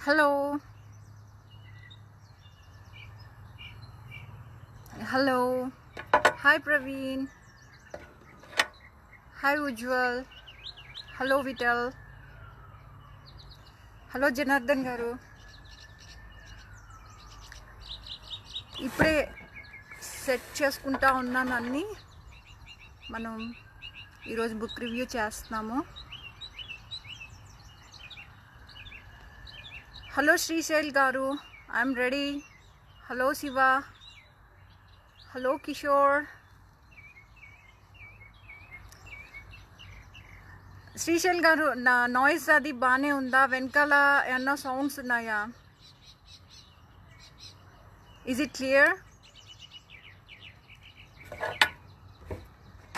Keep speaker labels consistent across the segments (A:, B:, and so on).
A: Hello, hello. Hi Praveen. Hi Ujjwal. Hello Vital. Hello Janardhan garu. ఇప్పుడే set చేసుకుంటా ఉన్నాను అన్ని. మనం ఈరోజు బుక్ రివ్యూ చేస్తున్నాము. హలో శ్రీశైల్ గారు, I'm ready. Hello Shiva. Hello Kishore. Srishail గారు, నా నాయిస్ అది బాగానే ఉందా? వెనకాల ఏమన్నా సౌండ్స్ ఉన్నాయా? Is it clear?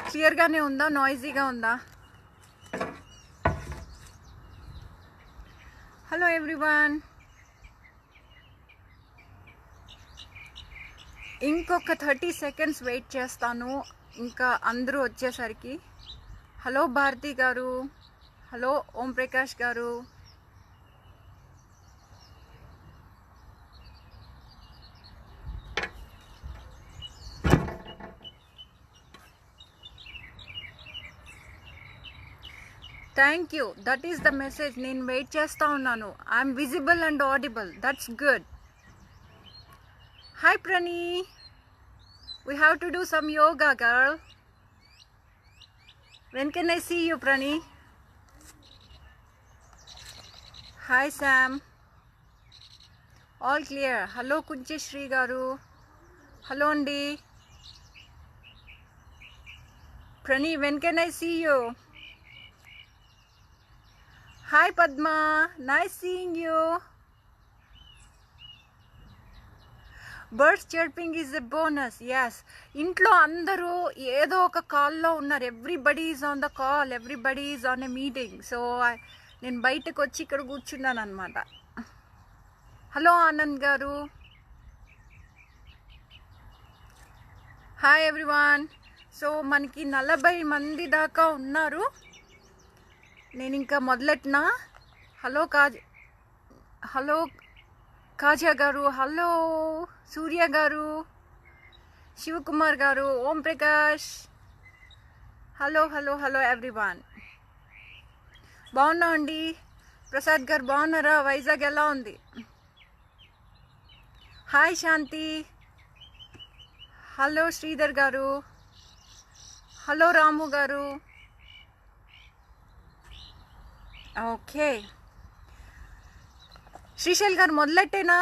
A: క్లియర్గానే ఉందా? నాయిజీగా ఉందా? Hello everyone. ఇంకొక 30 seconds వెయిట్ చేస్తాను, ఇంకా అందరూ వచ్చేసరికి. హలో భారతి గారు. హలో ఓం ప్రకాష్ గారు. Thank you. That is the message. నేను వెయిట్ చేస్తూ ఉన్నాను. I'm visible and audible. That's good. Hi Prani. We have to do some yoga girl. When can I see you Prani? Hi Sam. All clear. Hello Kunchashree గారు. Hello అండి. Prani, when can I see you? Hi Padma, nice seeing you. Birds chirping is a bonus. Yes, ఇంట్లో అందరూ ఏదో ఒక కాల్లో ఉన్నారు. Everybody is on the call, everybody is on a meeting. So నేను బయటకు వచ్చి ఇక్కడ కూర్చున్నాను అనమాట. హలో ఆనంద్ గారు. Hi everyone. సో మనకి 40 మంది దాకా ఉన్నారు. నేను ఇంకా మొదలెట్టినా. హలో హలో కాజా గారు. హలో సూర్య గారు. శివకుమార్ గారు. Om Prakash. Hello hello hello everyone. బాగున్నా అండి. ప్రసాద్ గారు బాగున్నారా? వైజాగ్ ఎలా ఉంది? హాయ్ శాంతి. హలో శ్రీధర్ గారు. హలో రాము గారు. ఓకే, శ్రీశైల్ గారు మొదలెట్టేనా?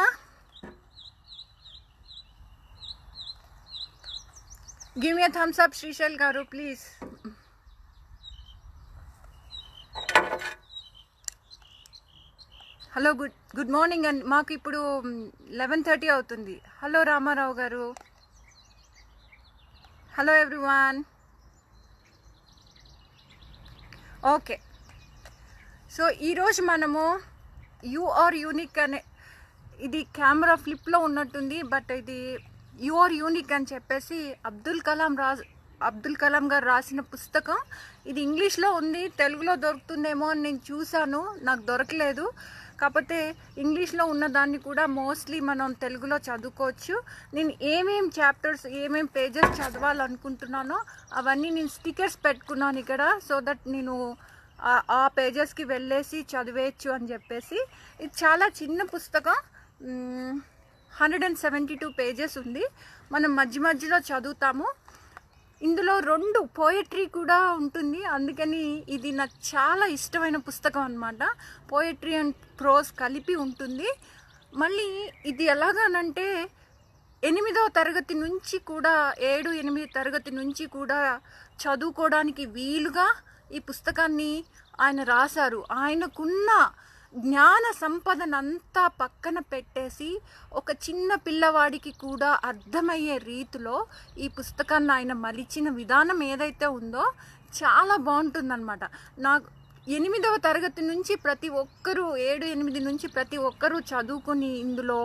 A: Give me a thumbs up Shrishail గారు ప్లీజ్. హలో, గుడ్ మార్నింగ్ అండి. మాకు ఇప్పుడు 11:30 అవుతుంది. హలో రామారావు గారు. Hello everyone. ఓకే, సో ఈరోజు మనము యు ఆర్ యూనిక్ అనే, ఇది కెమెరా ఫ్లిప్లో ఉన్నట్టుంది, బట్ ఇది యు ఆర్ యూనిక్ అని చెప్పేసి అబ్దుల్ కలాం గారు రాసిన పుస్తకం. ఇది ఇంగ్లీష్లో ఉంది, తెలుగులో దొరుకుతుందేమో అని నేను చూశాను, నాకు దొరకలేదు. కాకపోతే ఇంగ్లీష్లో ఉన్నదాన్ని కూడా మోస్ట్లీ మనం తెలుగులో చదువుకోవచ్చు. నేను ఏమేం చాప్టర్స్, ఏమేం పేజెస్ చదవాలనుకుంటున్నానో అవన్నీ నేను స్టిక్కర్స్ పెట్టుకున్నాను ఇక్కడ, సో దట్ నేను ఆ పేజెస్కి వెళ్ళేసి చదివేయచ్చు అని చెప్పేసి. ఇది చాలా చిన్న పుస్తకం, 172 పేజెస్ ఉంది. మనం మధ్య మధ్యలో చదువుతాము. ఇందులో 2 పోయట్రీ కూడా ఉంటుంది, అందుకని ఇది నాకు చాలా ఇష్టమైన పుస్తకం అన్నమాట. పోయట్రీ అండ్ ప్రోజ్ కలిపి ఉంటుంది. మళ్ళీ ఇది ఎలాగానంటే 8వ తరగతి నుంచి కూడా, 7-8 తరగతి నుంచి కూడా చదువుకోవడానికి వీలుగా ఈ పుస్తకాన్ని ఆయన రాశారు. ఆయనకున్న జ్ఞాన సంపదనంతా పక్కన పెట్టేసి ఒక చిన్న పిల్లవాడికి కూడా అర్థమయ్యే రీతిలో ఈ పుస్తకాన్ని ఆయన మలిచిన విధానం ఏదైతే ఉందో చాలా బాగుంటుందన్నమాట. నాకు 8వ తరగతి నుంచి ప్రతి ఒక్కరూ, 7-8 నుంచి ప్రతి ఒక్కరూ చదువుకుని ఇందులో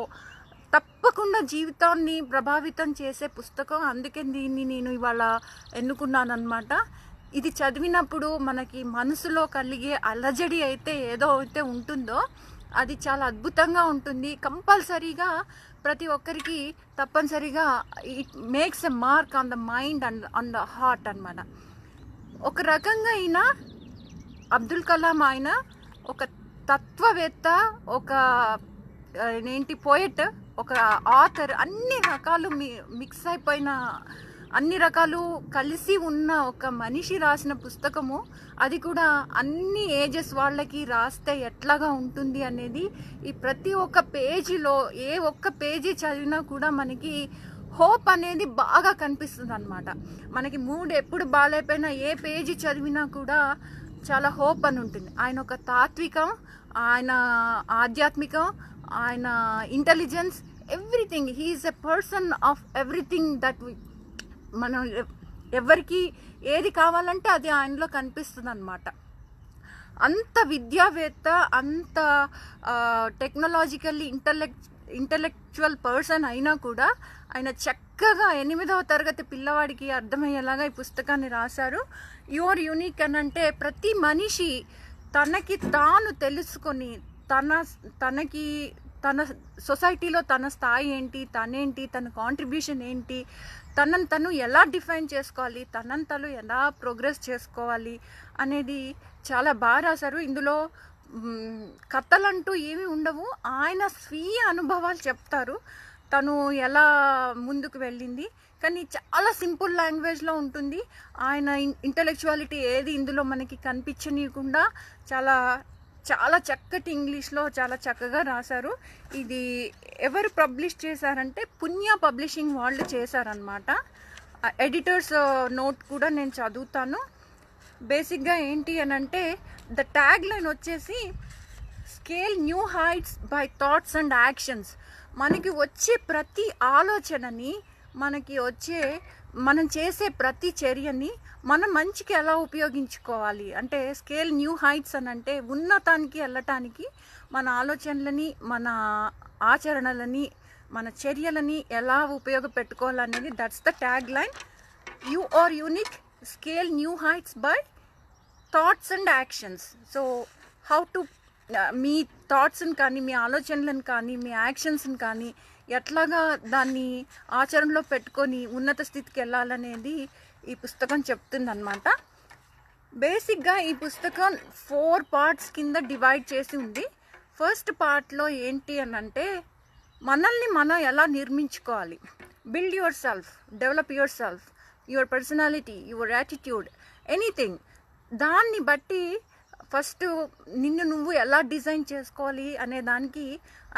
A: తప్పకుండా జీవితాన్ని ప్రభావితం చేసే పుస్తకం. అందుకే దీన్ని నేను ఇవాళ ఎన్నుకున్నానమాట. ఇది చదివినప్పుడు మనకి మనసులో కలిగే అలజడి అయితే ఏదో అయితే ఉంటుందో అది చాలా అద్భుతంగా ఉంటుంది. కంపల్సరీగా ప్రతి ఒక్కరికి తప్పనిసరిగా it makes a mark on the mind and on the heart అనమాట. ఒక రకంగా అయిన అబ్దుల్ కలాం ఆయన ఒక తత్వవేత్త, ఒక పోయెట్, ఒక ఆథర్, అన్ని రకాలు మిక్స్ అయిపోయిన, అన్ని రకాలు కలిసి ఉన్న ఒక మనిషి రాసిన పుస్తకము. అది కూడా అన్ని ఏజెస్ వాళ్ళకి రాస్తే ఎట్లాగా ఉంటుంది అనేది ఈ ప్రతి ఒక్క పేజీలో, ఏ ఒక్క పేజీ చదివినా కూడా మనకి హోప్ అనేది బాగా కనిపిస్తుంది అనమాట. మనకి మూడ్ ఎప్పుడు బాగాలేకపోయినా ఏ పేజీ చదివినా కూడా చాలా హోప్ అని ఉంటుంది. ఆయన ఒక తాత్వికం, ఆయన ఆధ్యాత్మికం, ఆయన intelligence, everything. He's a person of everything that మనం ఎవరికి ఏది కావాలంటే అది ఆయనలో కనిపిస్తుంది అనమాట. అంత విద్యావేత్త, అంత టెక్నాలజికల్లీ ఇంటలెక్చువల్ పర్సన్ అయినా కూడా ఆయన చక్కగా 8వ తరగతి పిల్లవాడికి అర్థమయ్యేలాగా ఈ పుస్తకాన్ని రాశారు. యువర్ యూనిక్ అని అంటే ప్రతి మనిషి తనకి తాను తెలుసుకొని తన సొసైటీలో తన స్థాయి ఏంటి, తనేంటి, తన కాంట్రిబ్యూషన్ ఏంటి, తనను తను ఎలా డిఫైన్ చేసుకోవాలి, తనను తను ఎలా ప్రోగ్రెస్ చేసుకోవాలి అనేది చాలా బాగా రాశారు. ఇందులో కథలంటూ ఏమీ ఉండవు. ఆయన స్వీయ అనుభవాలు చెప్తారు, తను ఎలా ముందుకు వెళ్ళింది. కానీ చాలా సింపుల్ లాంగ్వేజ్లో ఉంటుంది. ఆయన ఇంటలెక్చువాలిటీ ఏది ఇందులో మనకి కనిపించనీయకుండా చాలా చాలా చక్కటి ఇంగ్లీష్లో చాలా చక్కగా రాశారు. ఇది ఎవరు పబ్లిష్ చేశారంటే పుణ్య పబ్లిషింగ్ వాళ్ళు చేశారనమాట. ఎడిటర్స్ నోట్ కూడా నేను చదువుతాను. బేసిక్గా ఏంటి అని అంటే ద ట్యాగ్ లైన్ వచ్చేసి scale new heights by thoughts and actions. మనకి వచ్చే ప్రతి ఆలోచనని, మనం చేసే ప్రతి చర్యని మనం మంచికి ఎలా ఉపయోగించుకోవాలి అంటే స్కేల్ న్యూ హైట్స్ అని అంటే ఉన్నతానికి వెళ్ళటానికి మన ఆలోచనలని, మన ఆచరణలని, మన చర్యలని ఎలా ఉపయోగపెట్టుకోవాలనేది that's the tag line. You are unique, scale new heights by thoughts and actions. So how to మీ థాట్స్ని కానీ, మీ ఆలోచనలను కానీ, మీ యాక్షన్స్ని కానీ ఎట్లాగా దాన్ని ఆచరణలో పెట్టుకొని ఉన్నత స్థితికి వెళ్ళాలనేది ఈ పుస్తకం చెప్తుందన్నమాట. బేసిక్గా ఈ పుస్తకం 4 పార్ట్స్ కింద డివైడ్ చేసి ఉంది. ఫస్ట్ పార్ట్లో ఏంటి అని అంటే మనల్ని మనం ఎలా నిర్మించుకోవాలి, build yourself, develop yourself, your personality, your attitude, anything. దాన్ని బట్టి ఫస్ట్ నిన్ను నువ్వు ఎలా డిజైన్ చేసుకోవాలి అనే దానికి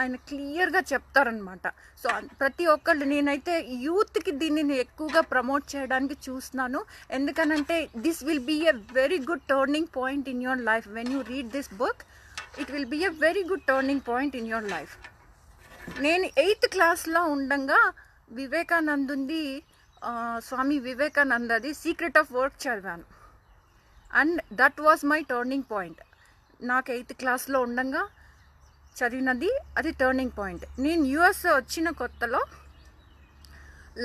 A: ఆయన క్లియర్గా చెప్తారనమాట. సో ప్రతి ఒక్కళ్ళు, నేనైతే యూత్కి దీనిని ఎక్కువగా ప్రమోట్ చేయడానికి చూస్తున్నాను. ఎందుకనంటే this will be a very good turning point in your life. When you read this book it will be a very good turning point in your life. నేను 8th క్లాస్లో ఉండగా వివేకానందుంది, స్వామి వివేకానందది సీక్రెట్ ఆఫ్ వర్క్ చదివాను. And that was my turning point. నాకు 8th క్లాస్లో ఉండగా చదివినది అది టర్నింగ్ పాయింట్. నేను యుఎస్ వచ్చిన కొత్తలో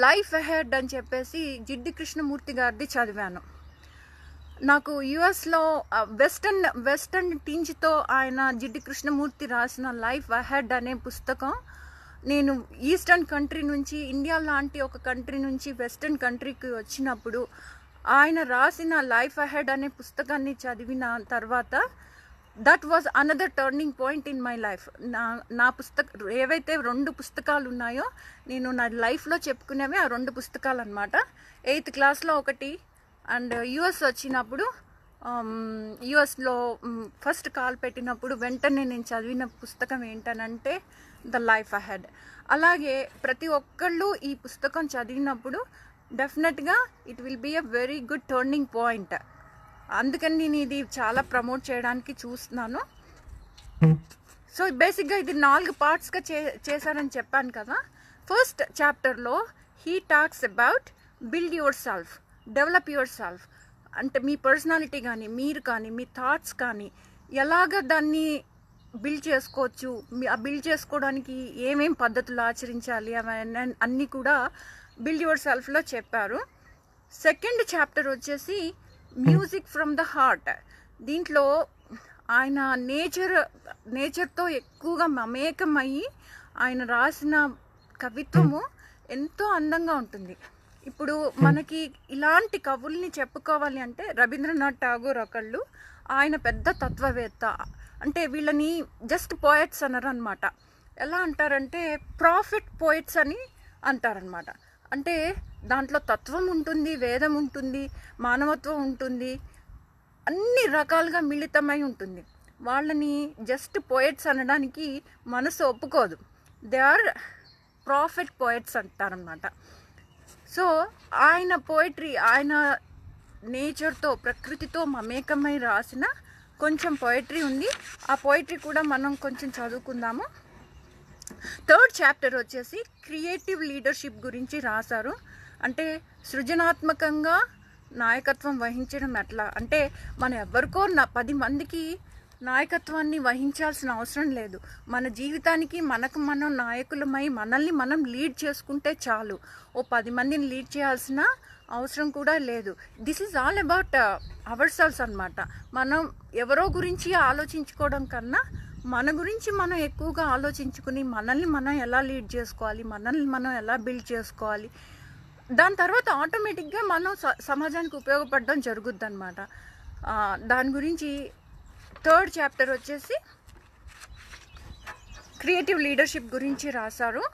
A: లైఫ్ అహెడ్ అని చెప్పేసి జిడ్డి కృష్ణమూర్తి గారిది చదివాను. నాకు యుఎస్లో వెస్టర్న్ టింజ్తో ఆయన జిడ్డి కృష్ణమూర్తి రాసిన లైఫ్ అహెడ్ అనే పుస్తకం, నేను ఈస్టర్న్ కంట్రీ నుంచి, ఇండియా లాంటి ఒక కంట్రీ నుంచి వెస్టర్న్ కంట్రీకి వచ్చినప్పుడు ఆయన రాసిన లైఫ్ అహెడ్ అనే పుస్తకాన్ని చదివిన తర్వాత that was another turning point in my life. నా ఏవైతే 2 పుస్తకాలు ఉన్నాయో నేను నా లైఫ్లో చెప్పుకునేవి ఆ 2 పుస్తకాలు అనమాట. 8th క్లాస్లో ఒకటి, అండ్ యుఎస్ వచ్చినప్పుడు యుఎస్లో ఫస్ట్ కాల్ పెట్టినప్పుడు వెంటనే నేను చదివిన పుస్తకం ఏంటనంటే ద లైఫ్ అహెడ్. అలాగే ప్రతి ఒక్కళ్ళు ఈ పుస్తకం చదివినప్పుడు డెఫినెట్గా it will be a very good turning point. అందుకని నేను ఇది చాలా ప్రమోట్ చేయడానికి చూస్తున్నాను. సో బేసిక్గా ఇది 4 పార్ట్స్గా చేశారని చెప్పాను కదా. ఫస్ట్ చాప్టర్లో he talks about build yourself, develop your self. అంటే మీ పర్సనాలిటీ కానీ, మీరు కానీ, మీ థాట్స్ కానీ ఎలాగ దాన్ని బిల్డ్ చేసుకోవచ్చు, ఆ బిల్డ్ చేసుకోవడానికి ఏమేం పద్ధతులు ఆచరించాలి అవన్నీ అన్నీ కూడా బిల్డ్ యువర్ సెల్ఫ్లో చెప్పారు. సెకండ్ చాప్టర్ వచ్చేసి మ్యూజిక్ ఫ్రమ్ ద హార్ట్. దీంట్లో ఆయన నేచర్తో ఎక్కువగా మమేకమయ్యి ఆయన రాసిన కవిత్వము ఎంతో అందంగా ఉంటుంది. ఇప్పుడు మనకి ఇలాంటి కవుల్ని చెప్పుకోవాలి అంటే రవీంద్రనాథ్ ఠాగూర్ ఒకళ్ళు, ఆయన పెద్ద తత్వవేత్త. అంటే వీళ్ళని జస్ట్ పోయట్స్ అనరు అనమాట. ఎలా అంటారంటే ప్రాఫిట్ పోయిట్స్ అని అంటారనమాట. అంటే దాంట్లో తత్వం ఉంటుంది, వేదం ఉంటుంది, మానవత్వం ఉంటుంది, అన్ని రకాలుగా మిళితమై ఉంటుంది. వాళ్ళని జస్ట్ పోయట్స్ అనడానికి మనసు ఒప్పుకోదు. దే ఆర్ ప్రాఫిట్ పోయట్స్ అంటారనమాట. సో ఆయన పోయిట్రీ, ఆయన నేచర్తో, ప్రకృతితో మమేకమై రాసిన కొంచెం పోయిట్రీ ఉంది. ఆ పోయిట్రీ కూడా మనం కొంచెం చదువుకుందాము. 3rd చాప్టర్ వచ్చేసి క్రియేటివ్ లీడర్షిప్ గురించి రాశారు. అంటే సృజనాత్మకంగా నాయకత్వం వహించడం ఎట్లా అంటే, మనం ఎవరికో 10 మందికి నాయకత్వాన్ని వహించాల్సిన అవసరం లేదు. మన జీవితానికి మనకు మనం నాయకులమై మనల్ని మనం లీడ్ చేసుకుంటే చాలు. ఓ 10 మందిని లీడ్ చేయాల్సిన అవసరం కూడా లేదు. This is all about our cells అనమాట. మనం ఎవరో గురించి ఆలోచించుకోవడం కన్నా మన గురించి మనం ఎక్కువగా ఆలోచించుకుని మనల్ని మనం ఎలా లీడ్ చేసుకోవాలి, మనల్ని మనం ఎలా బిల్డ్ చేసుకోవాలి, దాని తర్వాత ఆటోమేటిక్గా మనం సమాజానికి ఉపయోగపడడం జరుగుద్ది అనమాట. దాని గురించి 3rd చాప్టర్ వచ్చేసి క్రియేటివ్ లీడర్షిప్ గురించి రాశారు.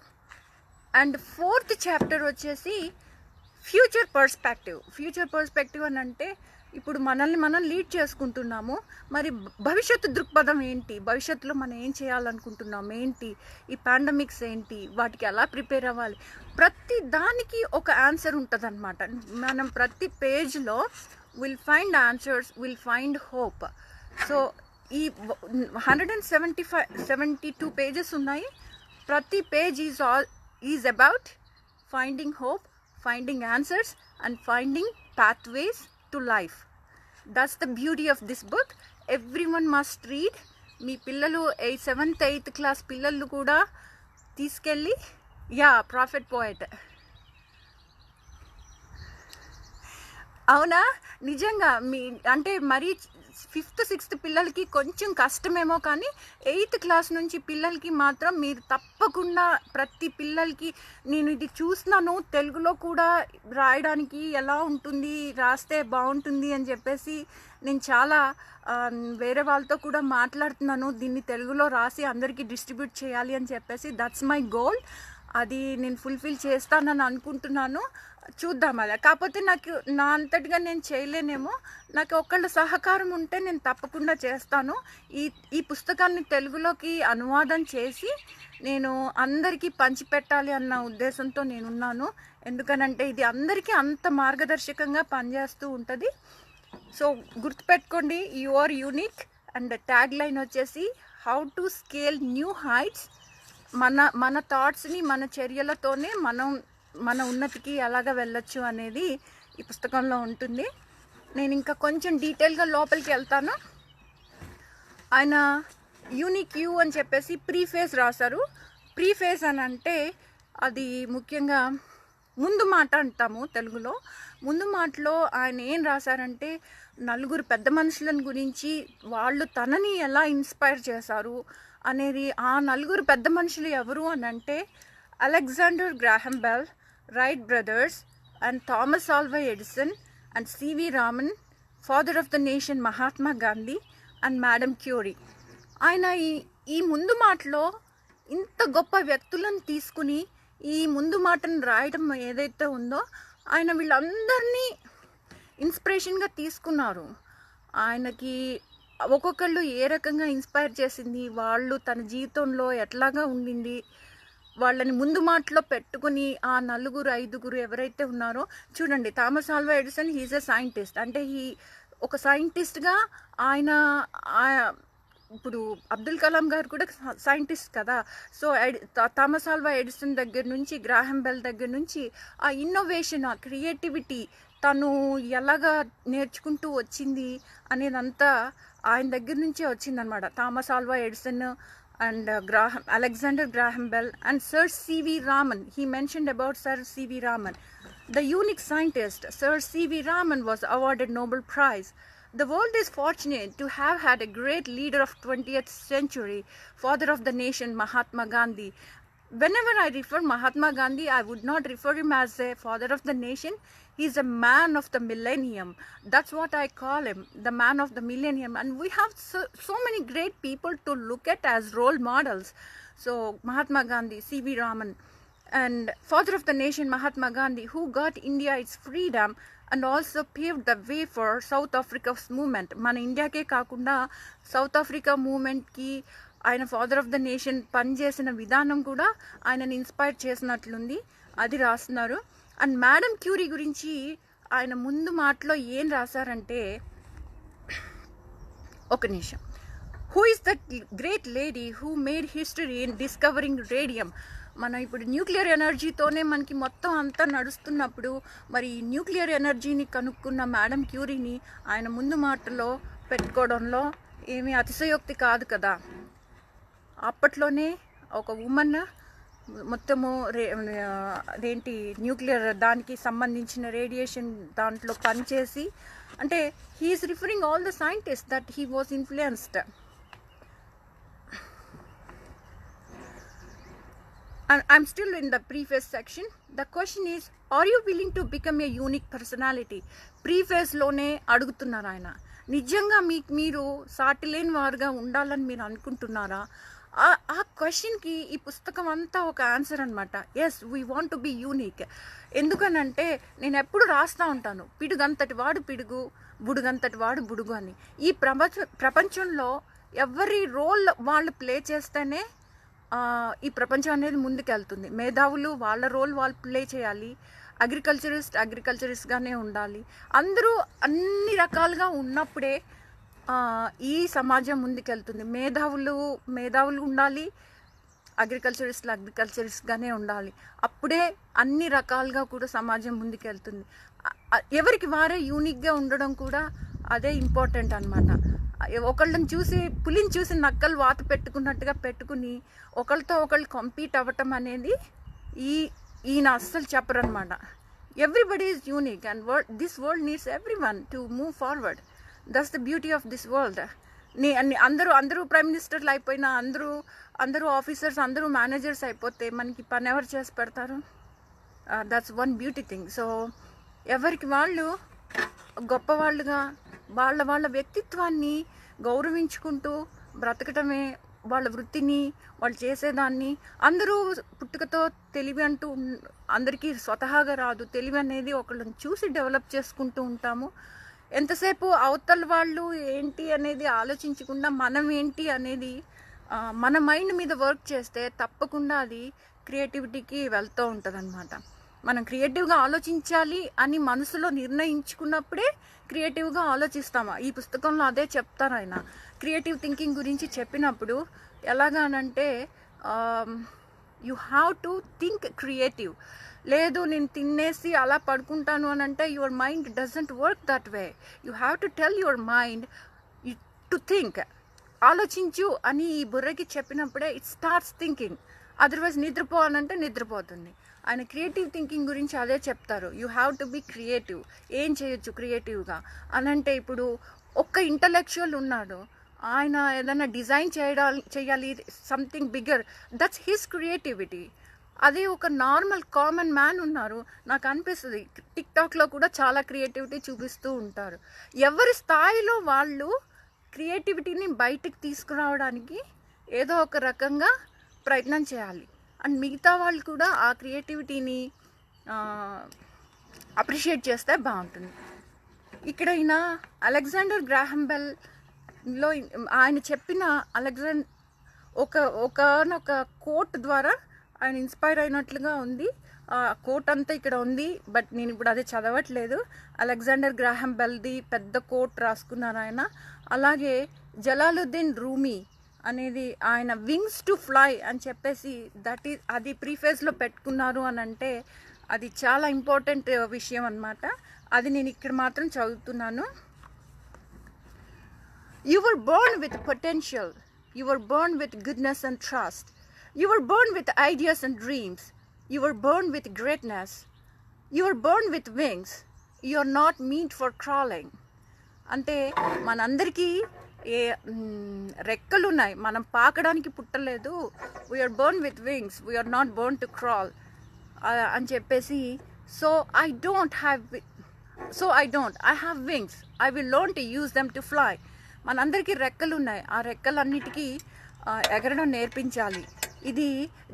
A: అండ్ 4th చాప్టర్ వచ్చేసి ఫ్యూచర్ పర్స్పెక్టివ్ అని అంటే, ఇప్పుడు మనల్ని మనం లీడ్ చేసుకుంటున్నాము, మరి భవిష్యత్తు దృక్పథం ఏంటి, భవిష్యత్తులో మనం ఏం చేయాలనుకుంటున్నాం ఏంటి, ఈ పాండమిక్స్ ఏంటి, వాటికి ఎలా ప్రిపేర్ అవ్వాలి, ప్రతి దానికి ఒక ఆన్సర్ ఉంటుంది అనమాట. మనం ప్రతి పేజ్లో will find answers, will find hope. So ఈ 172 పేజెస్ ఉన్నాయి. ప్రతి page is about finding hope, finding answers and finding pathways to life. That's the beauty of this book. Everyone must read. మీ పిల్లలు 7th 8th క్లాస్ పిల్లలు కూడా తీసుకెళ్ళి profit poet. అవునా, నిజంగా మీ అంటే మరీ 5th 6th పిల్లలకి కొంచెం కష్టమేమో, కానీ 8th క్లాస్ నుంచి పిల్లలకి మాత్రం మీరు తప్పకుండా, ప్రతి పిల్లలకి నేను ఇది చూస్తున్నాను, తెలుగులో కూడా రాయడానికి ఎలా ఉంటుంది, రాస్తే బాగుంటుంది అని చెప్పేసి నేను చాలా వేరే వాళ్ళతో కూడా మాట్లాడుతున్నాను. దీన్ని తెలుగులో రాసి అందరికీ డిస్ట్రిబ్యూట్ చేయాలి అని చెప్పేసి. That's my goal. అది నేను ఫుల్ఫిల్ చేస్తానని అనుకుంటున్నాను. చూద్దాం అలా. కాకపోతే నాకు నా అంతటిగా నేను చేయలేనేమో. నాకు ఒకళ్ళ సహకారం ఉంటే నేను తప్పకుండా చేస్తాను. ఈ పుస్తకాన్ని తెలుగులోకి అనువాదం చేసి నేను అందరికీ పంచిపెట్టాలి అన్న ఉద్దేశంతో నేనున్నాను. ఎందుకనంటే ఇది అందరికీ అంత మార్గదర్శకంగా పనిచేస్తూ ఉంటుంది. సో గుర్తుపెట్టుకోండి, you are unique. And tag line వచ్చేసి how to scale new heights. మన థాట్స్ని, మన చర్యలతోనే మన ఉన్నతికి ఎలాగ వెళ్ళొచ్చు అనేది ఈ పుస్తకంలో ఉంటుంది. నేను ఇంకా కొంచెం డీటెయిల్గా లోపలికి వెళ్తాను. ఆయన యూనిక్ యూ అని చెప్పేసి ప్రీఫేస్ రాశారు. ప్రీఫేస్ అని అంటే అది ముఖ్యంగా ముందు మాట అంటాము తెలుగులో. ముందు మాటలో ఆయన ఏం రాశారంటే, నలుగురు పెద్ద మనుషులను గురించి, వాళ్ళు తనని ఎలా ఇన్స్పైర్ చేశారు అనేది. ఆ నలుగురు పెద్ద మనుషులు ఎవరు అని అంటే Alexander Graham Bell, Wright brothers, and Thomas Alva Edison, and CV Raman, father of the nation Mahatma Gandhi, and madam Curie. ఆయన ఈ ముందు మాటలో ఇంత గొప్ప వ్యక్తులను తీసుకుని ఈ ముందు మాటను రాయడం ఏదైతే ఉందో, ఆయన వీళ్ళందరినీ ఇన్స్పిరేషన్గా తీసుకున్నారు. ఆయనకి ఒక్కొక్కళ్ళు ఏ రకంగా ఇన్స్పైర్ చేసింది, వాళ్ళు తన జీవితంలో ఎట్లాగా ఉండింది, వాళ్ళని ముందు మాటలో పెట్టుకుని ఆ 4-5 ఎవరైతే ఉన్నారో చూడండి. Thomas Alva Edison, he's a scientist. అంటే ఒక సైంటిస్ట్గా ఆయన, ఇప్పుడు అబ్దుల్ కలాం గారు కూడా సైంటిస్ట్ కదా. సో థామస్ ఆల్వా ఎడిసన్ దగ్గర నుంచి, గ్రాహం బెల్ దగ్గర నుంచి ఆ ఇన్నోవేషన్, ఆ క్రియేటివిటీ తను ఎలాగా నేర్చుకుంటూ వచ్చింది అనేదంతా ఆయన దగ్గర నుంచే వచ్చిందనమాట. Thomas Alva Edison and Alexander Graham Bell and Sir C.V. Raman. He mentioned about Sir C.V. Raman. The unique scientist, Sir C.V. Raman, was awarded Nobel Prize. The world is fortunate to have had a great leader of 20th century, father of the nation, Mahatma Gandhi. Whenever I refer Mahatma Gandhi, I would not refer him as a father of the nation. He's a man of the millennium. That's what I call him, the man of the millennium. And we have so many great people to look at as role models. So Mahatma Gandhi, C.V. Raman, and father of the nation Mahatma Gandhi, who got India its freedom and also paved the way for South Africa's movement. మన ఇండియాకే కాకుండా south Africa మూమెంట్కి ఆయన father of the nation పనిచేసిన విధానం కూడా ఆయనని inspire చేసినట్లుంది, అది రాస్తున్నారు. And madam Curie గురించి ఆయన ముందు మాటలో ఏం రాశారంటే, ఒక నిమిషం, who is the great lady who made history in discovering radium. మనం ఇప్పుడు న్యూక్లియర్ ఎనర్జీతోనే మనకి మొత్తం అంతా నడుస్తున్నప్పుడు మరి న్యూక్లియర్ ఎనర్జీని కనుక్కున్న మేడం క్యూరీని ఆయన ముందు మాటలో పెట్టుకోవడంలో ఏమీ అతిశయోక్తి కాదు కదా. అప్పట్లోనే ఒక ఉమెన్ మొత్తము అదేంటి న్యూక్లియర్ దానికి సంబంధించిన రేడియేషన్ దాంట్లో పనిచేసి, అంటే he's referring all the scientist that he was influenced. And I'm still in the preface section. The question is, are you willing to become a unique personality? ప్రీఫేస్లోనే అడుగుతున్నారు ఆయన. నిజంగా మీరు సాటి లేని వారుగా ఉండాలని మీరు అనుకుంటున్నారా? ఆ క్వశ్చన్కి ఈ పుస్తకం అంతా ఒక ఆన్సర్ అనమాట. Yes, we want to be unique. ఎందుకనంటే నేను ఎప్పుడు రాస్తూ ఉంటాను, పిడుగంతటి వాడు పిడుగు, బుడుగంతటి వాడు బుడుగు అని. ఈ ప్రపంచంలో ఎవరి రోల్ వాళ్ళు ప్లే చేస్తేనే ఈ ప్రపంచం అనేది ముందుకెళ్తుంది. మేధావులు వాళ్ళ రోల్ వాళ్ళు ప్లే చేయాలి, అగ్రికల్చరిస్ట్గానే ఉండాలి. అందరూ అన్ని రకాలుగా ఉన్నప్పుడే ఈ సమాజం ముందుకెళ్తుంది. మేధావులు ఉండాలి, అగ్రికల్చరిస్ట్గానే ఉండాలి. అప్పుడే అన్ని రకాలుగా కూడా సమాజం ముందుకెళ్తుంది. ఎవరికి వారే యూనిక్గా ఉండడం కూడా అదే ఇంపార్టెంట్ అనమాట. ఒకళ్ళని చూసి పులిని చూసి నక్కలు వాత పెట్టుకున్నట్టుగా పెట్టుకుని ఒకళ్ళతో ఒకళ్ళు కంపీట్ అవ్వటం అనేది ఈయన అస్సలు చెప్పరనమాట. Everybody is unique and this world needs every one to move forward. That's the beauty of this world. అందరూ ప్రైమ్ మినిస్టర్లు అయిపోయినా, అందరూ ఆఫీసర్స్, అందరూ మేనేజర్స్ అయిపోతే మనకి పని ఎవరు చేసి పెడతారు? That's one beauty thing. So ఎవరికి వాళ్ళు గొప్పవాళ్ళుగా వాళ్ళ వ్యక్తిత్వాన్ని గౌరవించుకుంటూ బ్రతకటమే వాళ్ళ వృత్తిని, వాళ్ళు చేసేదాన్ని. అందరూ పుట్టుకతో తెలివి అంటూ అందరికీ స్వతహాగా రాదు. తెలివి అనేది ఒకళ్ళని చూసి డెవలప్ చేసుకుంటూ ఉంటాము. ఎంతసేపు అవతల వాళ్ళు ఏంటి అనేది ఆలోచించకుండా మనం ఏంటి అనేది మన మైండ్ మీద వర్క్ చేస్తే తప్పకుండా అది క్రియేటివిటీకి వెళ్తూ ఉంటుంది అనమాట. మనం క్రియేటివ్గా ఆలోచించాలి అని మనసులో నిర్ణయించుకున్నప్పుడే క్రియేటివ్గా ఆలోచిస్తామా. ఈ పుస్తకంలో అదే చెప్తారు ఆయన. క్రియేటివ్ థింకింగ్ గురించి చెప్పినప్పుడు ఎలాగానంటే, you have to think creative. లేదు నేను తినేసి అలా పడుకుంటాను అని అంటే your mind doesn't work that way. You have to tell your mind to think. ఆలోచించు అని ఈ బుర్రకి చెప్పినప్పుడే ఇట్ స్టార్ట్స్ థింకింగ్. అదర్వైజ్ నిద్రపో అనంటే నిద్రపోతుంది. ఆయన క్రియేటివ్ థింకింగ్ గురించి అదే చెప్తారు. You have to be creative. ఏం చేయొచ్చు క్రియేటివ్గా అనంటే, ఇప్పుడు ఒక్క ఇంటలెక్చువల్ ఉన్నాడు, ఆయన ఏదైనా డిజైన్ చేయాలి something bigger, that's his creativity. అదే ఒక నార్మల్ కామన్ మ్యాన్ ఉన్నారు, నాకు అనిపిస్తుంది టిక్టాక్లో కూడా చాలా క్రియేటివిటీ చూపిస్తూ ఉంటారు. ఎవరి స్థాయిలో వాళ్ళు క్రియేటివిటీని బయటకు తీసుకురావడానికి ఏదో ఒక రకంగా ప్రయత్నం చేయాలి. అండ్ మిగతా వాళ్ళు కూడా ఆ క్రియేటివిటీని అప్రిషియేట్ చేస్తే బాగుంటుంది. ఇక్కడ ఈయన అలెగ్జాండర్ గ్రాహం బెల్లో ఆయన చెప్పిన ఒక కోట్ ద్వారా ఆయన ఇన్స్పైర్ అయినట్లుగా ఉంది. ఆ కోట్ అంతా ఇక్కడ ఉంది, బట్ నేను ఇప్పుడు అదే చదవట్లేదు. అలెగ్జాండర్ గ్రాహం బెల్ది పెద్ద కోట్ రాసుకున్నారు ఆయన. అలాగే జలాలుద్దీన్ రూమీ అనేది ఆయన వింగ్స్ టు ఫ్లై అని చెప్పేసి అది ప్రీఫేజ్లో పెట్టుకున్నారు అని అంటే అది చాలా ఇంపార్టెంట్ విషయం అన్నమాట. అది నేను ఇక్కడ మాత్రం చదువుతున్నాను. You were born with potential. You were born with goodness and trust. You were born with ideas and dreams. You were born with greatness. You were born with wings. You are not meant for crawling. అంటే మనందరికీ రెక్కలు ఉన్నాయి, మనం పాకడానికి పుట్టలేదు. We are born with wings, we are not born to crawl అని చెప్పేసి, so I have wings, I will learn to use them to fly. మనందరికీ రెక్కలు ఉన్నాయి, ఆ రెక్కలన్నిటికీ ఎగరడం నేర్పించాలి. ఇది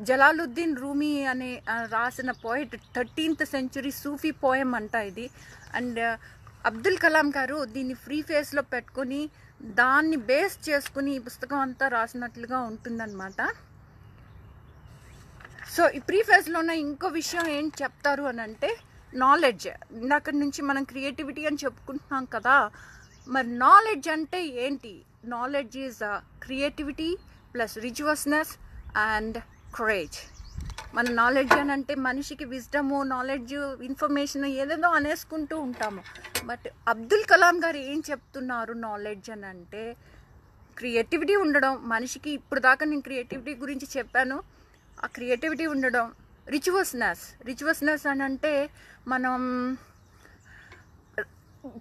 A: జలాలుద్దీన్ రూమీ అనే రాసిన పోయిట్, 13th century సూఫీ పోయం అంట ఇది. అండ్ అబ్దుల్ కలాం గారు దీన్ని ఫ్రీ ఫేస్లో పెట్టుకొని దాన్ని బేస్ చేసుకుని ఈ పుస్తకం అంతా రాసినట్లుగా ఉంటుందన్నమాట. సో ఈ ప్రీ ఫేజ్లోనే ఇంకో విషయం ఏం చెప్తారు అని అంటే నాలెడ్జ్. ఇందాక నుంచి మనం క్రియేటివిటీ అని చెప్పుకుంటున్నాం కదా, మరి నాలెడ్జ్ అంటే ఏంటి? Knowledge is creativity plus righteousness and courage. మన నాలెడ్జ్ అని అంటే మనిషికి విజ్డము, నాలెడ్జ్, ఇన్ఫర్మేషన్ ఏదేదో అనేసుకుంటూ ఉంటాము. బట్ అబ్దుల్ కలాం గారు ఏం చెప్తున్నారు నాలెడ్జ్ అని అంటే క్రియేటివిటీ ఉండడం. మనిషికి ఇప్పుడు దాకా నేను క్రియేటివిటీ గురించి చెప్పాను, ఆ క్రియేటివిటీ ఉండడం. రిచువస్నెస్ అని అంటే మనం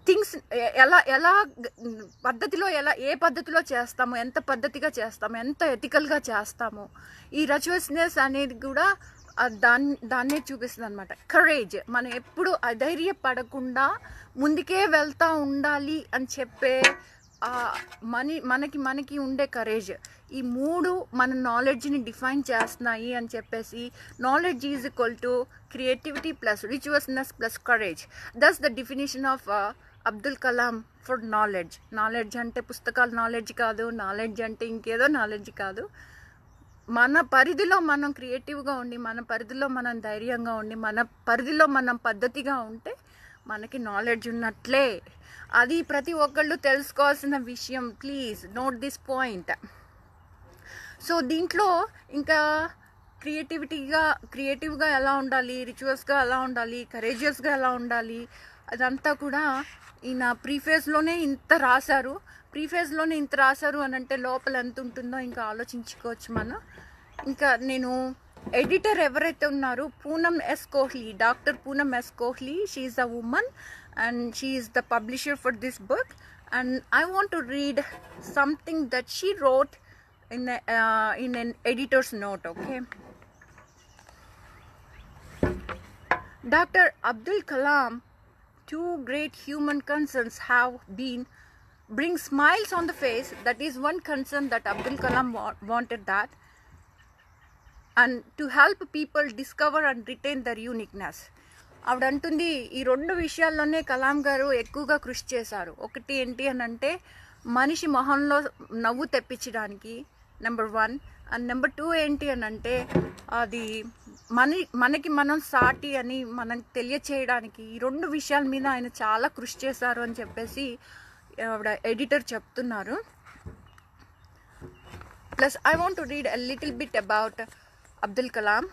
A: థింగ్స్ ఎలా పద్ధతిలో ఏ పద్ధతిలో చేస్తాము, ఎంత పద్ధతిగా చేస్తాము, ఎంత ఎథికల్గా చేస్తాము. ఈ రిచువస్నెస్ అనేది కూడా దాన్నే చూపిస్తుంది అనమాట. కరేజ్, మనం ఎప్పుడు అధైర్యపడకుండా ముందుకే వెళ్తూ ఉండాలి అని చెప్పే మనకి ఉండే కరేజ్. ఈ మూడు మన నాలెడ్జ్ని డిఫైన్ చేస్తున్నాయి అని చెప్పేసి knowledge is equal to creativity plus righteousness plus courage. That's the definition of Abdul Kalam for knowledge. Knowledge అంటే పుస్తకాల నాలెడ్జ్ కాదు, నాలెడ్జ్ అంటే ఇంకేదో నాలెడ్జ్ కాదు. మన పరిధిలో మనం క్రియేటివ్గా ఉండి, మన పరిధిలో మనం ధైర్యంగా ఉండి, మన పరిధిలో మనం పద్ధతిగా ఉంటే మనకి నాలెడ్జ్ ఉన్నట్లే. అది ప్రతి ఒక్కళ్ళు తెలుసుకోవాల్సిన విషయం. Please note this point. So దీంట్లో ఇంకా క్రియేటివ్గా ఎలా ఉండాలి, రిచువల్స్గా ఎలా ఉండాలి, కరేజియస్గా ఎలా ఉండాలి, అదంతా కూడా ఈయన ప్రీఫేజ్లోనే ఇంత రాశారు. అని అంటే లోపల ఎంత ఉంటుందో ఇంకా ఆలోచించుకోవచ్చు మనం. ఇంకా నేను ఎడిటర్ ఎవరైతే ఉన్నారో Poonam S Kohli, doctor Poonam S Kohli, she is a woman and she is the publisher for this book, and I want to read something that she wrote in an editor's note. Okay, Dr. Abdul Kalam, two great human concerns have been bring smiles on the face. That is one concern that Abdul Kalam wanted that, and to help people discover and retain their uniqueness. ఆవిడ అంటుంది ఈ రెండు విషయాల్లోనే కలాం గారు ఎక్కువగా కృషి చేశారు. ఒకటి ఏంటి అని అంటే మనిషి మొహంలో నవ్వు తెప్పించడానికి, నెంబర్ 1. అండ్ నెంబర్ 2 ఏంటి అని అంటే అది మనకి మనం సాటి అని మనకు తెలియచేయడానికి. ఈ రెండు విషయాల మీద ఆయన చాలా కృషి చేశారు అని చెప్పేసి ఆవిడ ఎడిటర్ చెప్తున్నారు. Plus I want to read a little bit about Abdul Kalam.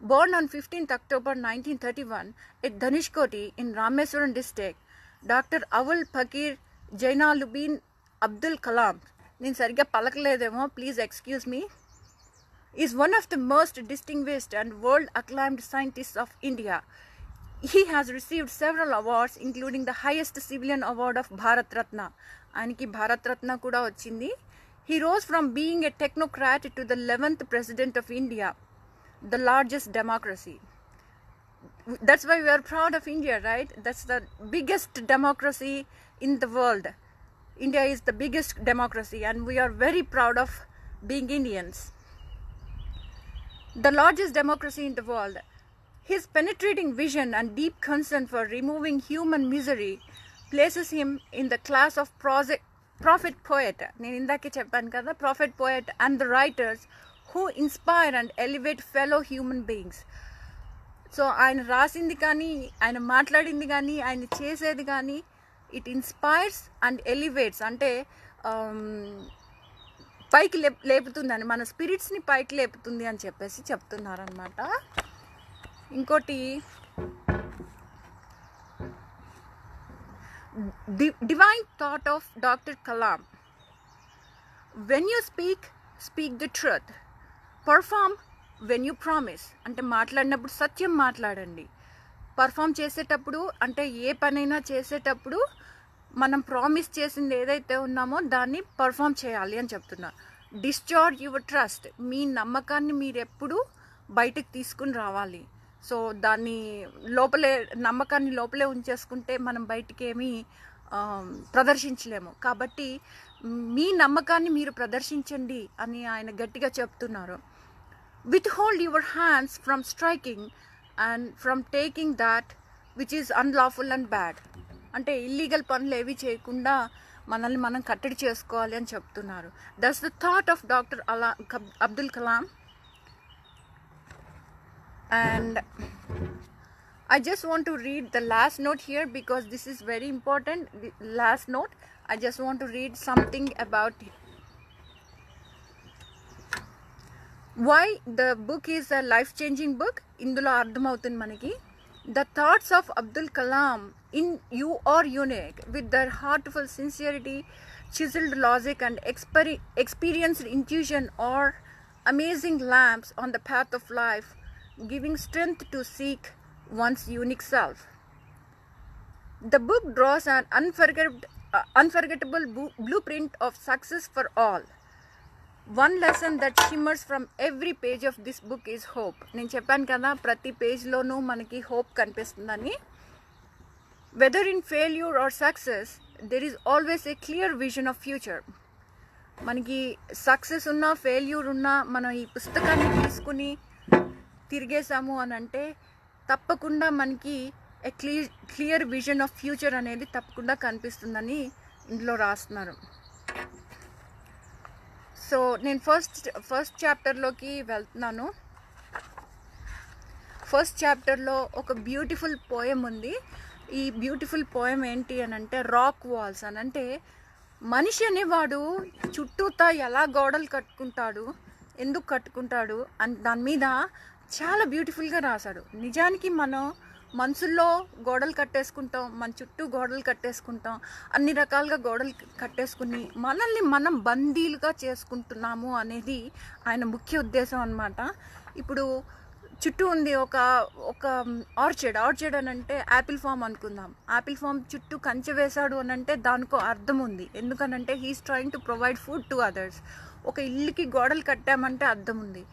A: Born on 15th October 1931 at Dhanushkoti in Rameswaram district, Dr. Awul Pakir Jainaluddin Abdul Kalam, నేను సరిగ్గా పలకలేదేమో, please excuse me, is one of the most distinguished and world acclaimed scientists of India. He has received several awards including the highest civilian award of Bharat Ratna. ఆయనకి భారత్ రత్న కూడా వచ్చింది. He rose from being a technocrat to the 11th president of India, the largest democracy. That's why we are proud of India, right? That's the biggest democracy in the world. India is the biggest democracy and we are very proud of being Indians. The largest democracy in the world. His penetrating vision and deep concern for removing human misery places him in the class of prophet poet. నేను ఇందాకే చెప్పాను కదా, prophet poet and the writers who inspire and elevate fellow human beings. So ఆయన రాసింది కానీ, ఆయన మాట్లాడింది కానీ, ఆయన చేసేది కానీ, ఇట్ ఇన్స్పైర్స్ అండ్ ఎలివేట్స్, అంటే పైకి లేపుతుందని, మన స్పిరిట్స్ని పైకి లేపుతుంది అని చెప్పేసి చెప్తున్నారనమాట. ఇంకోటి divine thought of doctor Kalam. When you speak the truth, perform when you promise. అంటే మాట్లాడినప్పుడు సత్యం మాట్లాడండి. పర్ఫామ్ చేసేటప్పుడు అంటే ఏ పనైనా చేసేటప్పుడు మనం ప్రామిస్ చేసింది ఏదైతే ఉన్నామో దాన్ని పర్ఫామ్ చేయాలి అని చెప్తున్నారు. డిశ్చార్జ్ యువర్ ట్రస్ట్, మీ నమ్మకాన్ని మీరు ఎప్పుడు బయటకు తీసుకుని రావాలి. సో దాన్ని నమ్మకాన్ని లోపలే ఉంచేసుకుంటే మనం బయటికి ఏమీ ప్రదర్శించలేము. కాబట్టి మీ నమ్మకాన్ని మీరు ప్రదర్శించండి అని ఆయన గట్టిగా చెప్తున్నారు. Withhold your hands from striking and from taking that which is unlawful and bad. అంటే ఇల్లీగల్ పనులు ఏవి చేయకుండా మనల్ని మనం కట్టడి చేసుకోవాలి అని చెప్తున్నారు. That's the thought of doctor Abdul Kalam. And I just want to read the last note here because this is very important. The last note, I just want to read something about why the book is a life-changing book. Indulo ardhamautundi manaki. The thoughts of Abdul Kalam in you are unique with their heartful sincerity, chiseled logic and experienced intuition are amazing lamps on the path of life, giving strength to seek one's unique self. The book draws an unforgettable blueprint of success for all. One lesson that shimmers from every page of this book is hope. నేను చెప్పాను కదా ప్రతి పేజ్లోనూ మనకి hope కనిపిస్తుందని. Whether in failure or success, there is always a clear vision of future. మనకి success ఉన్నా failure ఉన్నా మనం ఈ పుస్తకాన్ని తీసుకుని తిరిగేసాము అని అంటే తప్పకుండా మనకి ఏ క్లియర్ విజన్ ఆఫ్ ఫ్యూచర్ అనేది తప్పకుండా కనిపిస్తుందని ఇందులో రాస్తున్నారు. సో నేను ఫస్ట్ చాప్టర్లోకి వెళ్తున్నాను. ఫస్ట్ చాప్టర్లో ఒక బ్యూటిఫుల్ పోయం ఉంది. ఈ బ్యూటిఫుల్ పోయం ఏంటి అని అంటే రాక్ వాల్స్ అని అంటే మనిషి అనేవాడు చుట్టూతా ఎలా గోడలు కట్టుకుంటాడు, ఎందుకు కట్టుకుంటాడు అని దాని మీద చాలా బ్యూటిఫుల్గా రాశాడు. నిజానికి మనం మనసుల్లో గోడలు కట్టేసుకుంటాం, మన చుట్టూ గోడలు కట్టేసుకుంటాం, అన్ని రకాలుగా గోడలు కట్టేసుకుని మనల్ని మనం బందీలుగా చేసుకుంటున్నాము అనేది ఆయన ముఖ్య ఉద్దేశం అన్నమాట. ఇప్పుడు చుట్టూ ఉంది ఒక ఆర్చర్డ్ అని అంటే యాపిల్ ఫామ్ అనుకుందాం. యాపిల్ ఫామ్ చుట్టూ కంచె వేశాడు అని అంటే దానికో అర్థం ఉంది. ఎందుకనంటే he's trying to provide food to others. ఒక ఇల్లుకి గోడలు కట్టామంటే అర్థం ఉంది.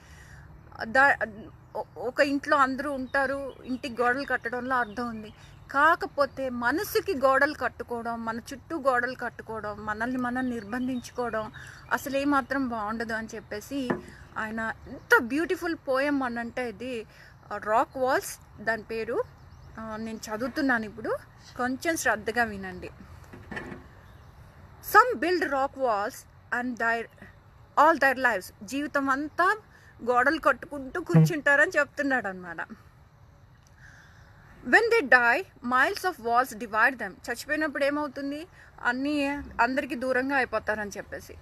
A: ఒక ఇంట్లో అందరూ ఉంటారు, ఇంటికి గోడలు కట్టడంలో అర్థం ఉంది. కాకపోతే మనసుకి గోడలు కట్టుకోవడం, మన చుట్టూ గోడలు కట్టుకోవడం, మనల్ని మనం నిర్బంధించుకోవడం అసలు ఏమాత్రం బాగుండదు అని చెప్పేసి ఆయన ఎంత బ్యూటిఫుల్ పోయం అని అంటే ఇది రాక్ వాల్స్. దాని పేరు నేను చదువుతున్నాను ఇప్పుడు, కొంచెం శ్రద్ధగా వినండి. Some build rock walls and all their lives. జీవితం అంతా గోడలు కట్టుకుంటూ కూర్చుంటారని చెప్తున్నాడు అనమాట. When they die miles of walls divide them. చచ్చిపోయినప్పుడు ఏమవుతుంది, అందరికీ దూరంగా అయిపోతారని చెప్పేసి.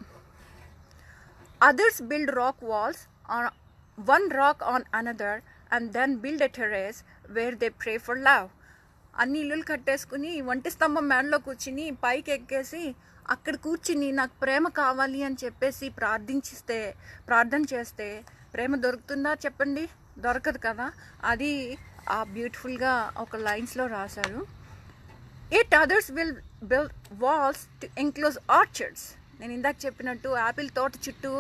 A: Others build rock walls one rock on another and then build a terrace where they pray for love. అన్ని ఇల్లులు కట్టేసుకుని ఒంటి స్తంభం మేడలో కూర్చుని పైకి ఎక్కేసి అక్కడ కూర్చుని నాకు ప్రేమ కావాలి అని చెప్పేసి ప్రార్థన చేస్తే ప్రేమ దొరుకుతుందా చెప్పండి? దొరకదు కదా. అది ఆ బ్యూటిఫుల్గా ఒక లైన్స్లో రాశారు. It others will build walls to enclose orchards. నేను ఇందాక చెప్పినట్టు యాపిల్ తోట చుట్టూ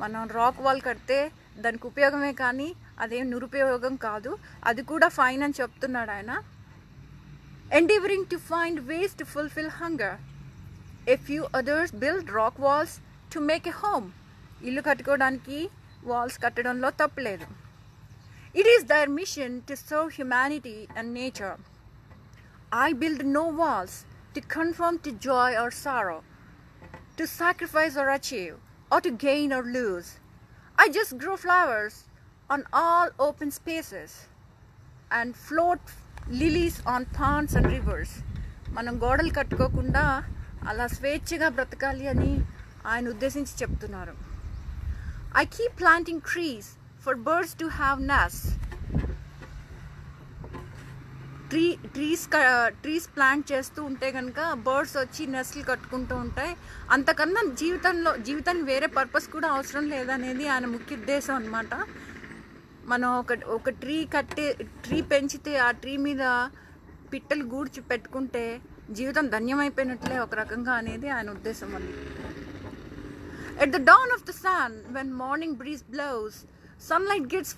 A: మనం రాక్ వాల్ కడితే దానికి ఉపయోగమే కానీ అదేం నిరుపయోగం కాదు, అది కూడా ఫైన్ అని చెప్తున్నాడు ఆయన. Endeavouring to find ways to fulfil hunger. A few others build rock walls to make a home. ఇల్లు కట్టుకోవడానికి వాల్స్ కట్టడంలో తప్పులేదు. It is their mission to serve humanity and nature. I build no walls to conform to joy or sorrow, to sacrifice or achieve, or to gain or lose. I just grow flowers on all open spaces and float lilies on ponds and rivers. మనం గోడలు కట్టుకోకుండా అలా స్వేచ్ఛగా బ్రతకాలి అని ఆయన ఉద్దేశించి చెప్తున్నారు. I keep planting trees for birds to have nests. Trees plant చేస్తూ ఉంటే కనుక బర్డ్స్ వచ్చి నెస్ట్లు కట్టుకుంటూ ఉంటాయి. అంతకన్నా జీవితాన్ని వేరే పర్పస్ కూడా అవసరం లేదనేది ఆయన ముఖ్య ఉద్దేశం అన్నమాట. మనం ఒక ట్రీ పెంచితే ఆ ట్రీ మీద పిట్టలు గూడ్చి పెట్టుకుంటే జీవితం ధన్యమైపోయినట్లే ఒక రకంగా అనేది ఆయన ఉద్దేశం అని. At the dawn of the sun, when morning breeze blows, sunlight gets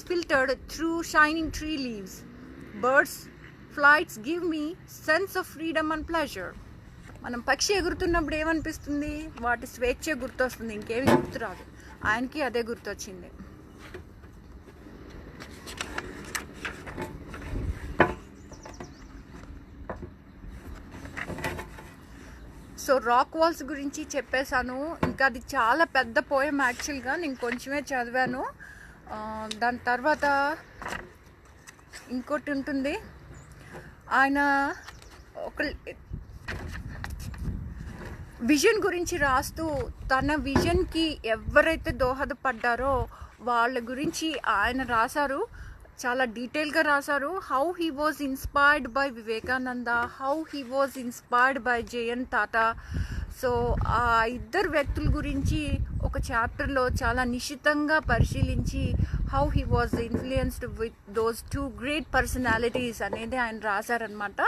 A: filtered through shining tree leaves. Birds' flights give me sense of freedom and pleasure. మనం పక్షి ఎగురుతున్నప్పుడు ఏమనిపిస్తుంది? వాటి స్వేచ్ఛ గుర్తొస్తుంది, ఇంకేమి గుర్తురాదు. ఆయనకి అదే గుర్తొచ్చింది. సో రాక్ వాల్స్ గురించి చెప్పేశాను. ఇంకా అది చాలా పెద్ద పోయం యాక్చువల్గా, నేను కొంచెమే చదివాను. దాని తర్వాత ఇంకోటి ఉంటుంది. ఆయన ఒక విజన్ గురించి రాస్తూ తన విజన్కి ఎవరైతే దోహదపడ్డారో వాళ్ళ గురించి ఆయన రాశారు. చాలా డీటెయిల్గా రాశారు. How he was inspired by Vivekananda, how he was inspired by JN Tata. So ఆ ఇద్దరు వ్యక్తుల గురించి ఒక చాప్టర్లో చాలా నిశితంగా పరిశీలించి how he was influenced with those 2 great personalities అనేది ఆయన రాశారనమాట.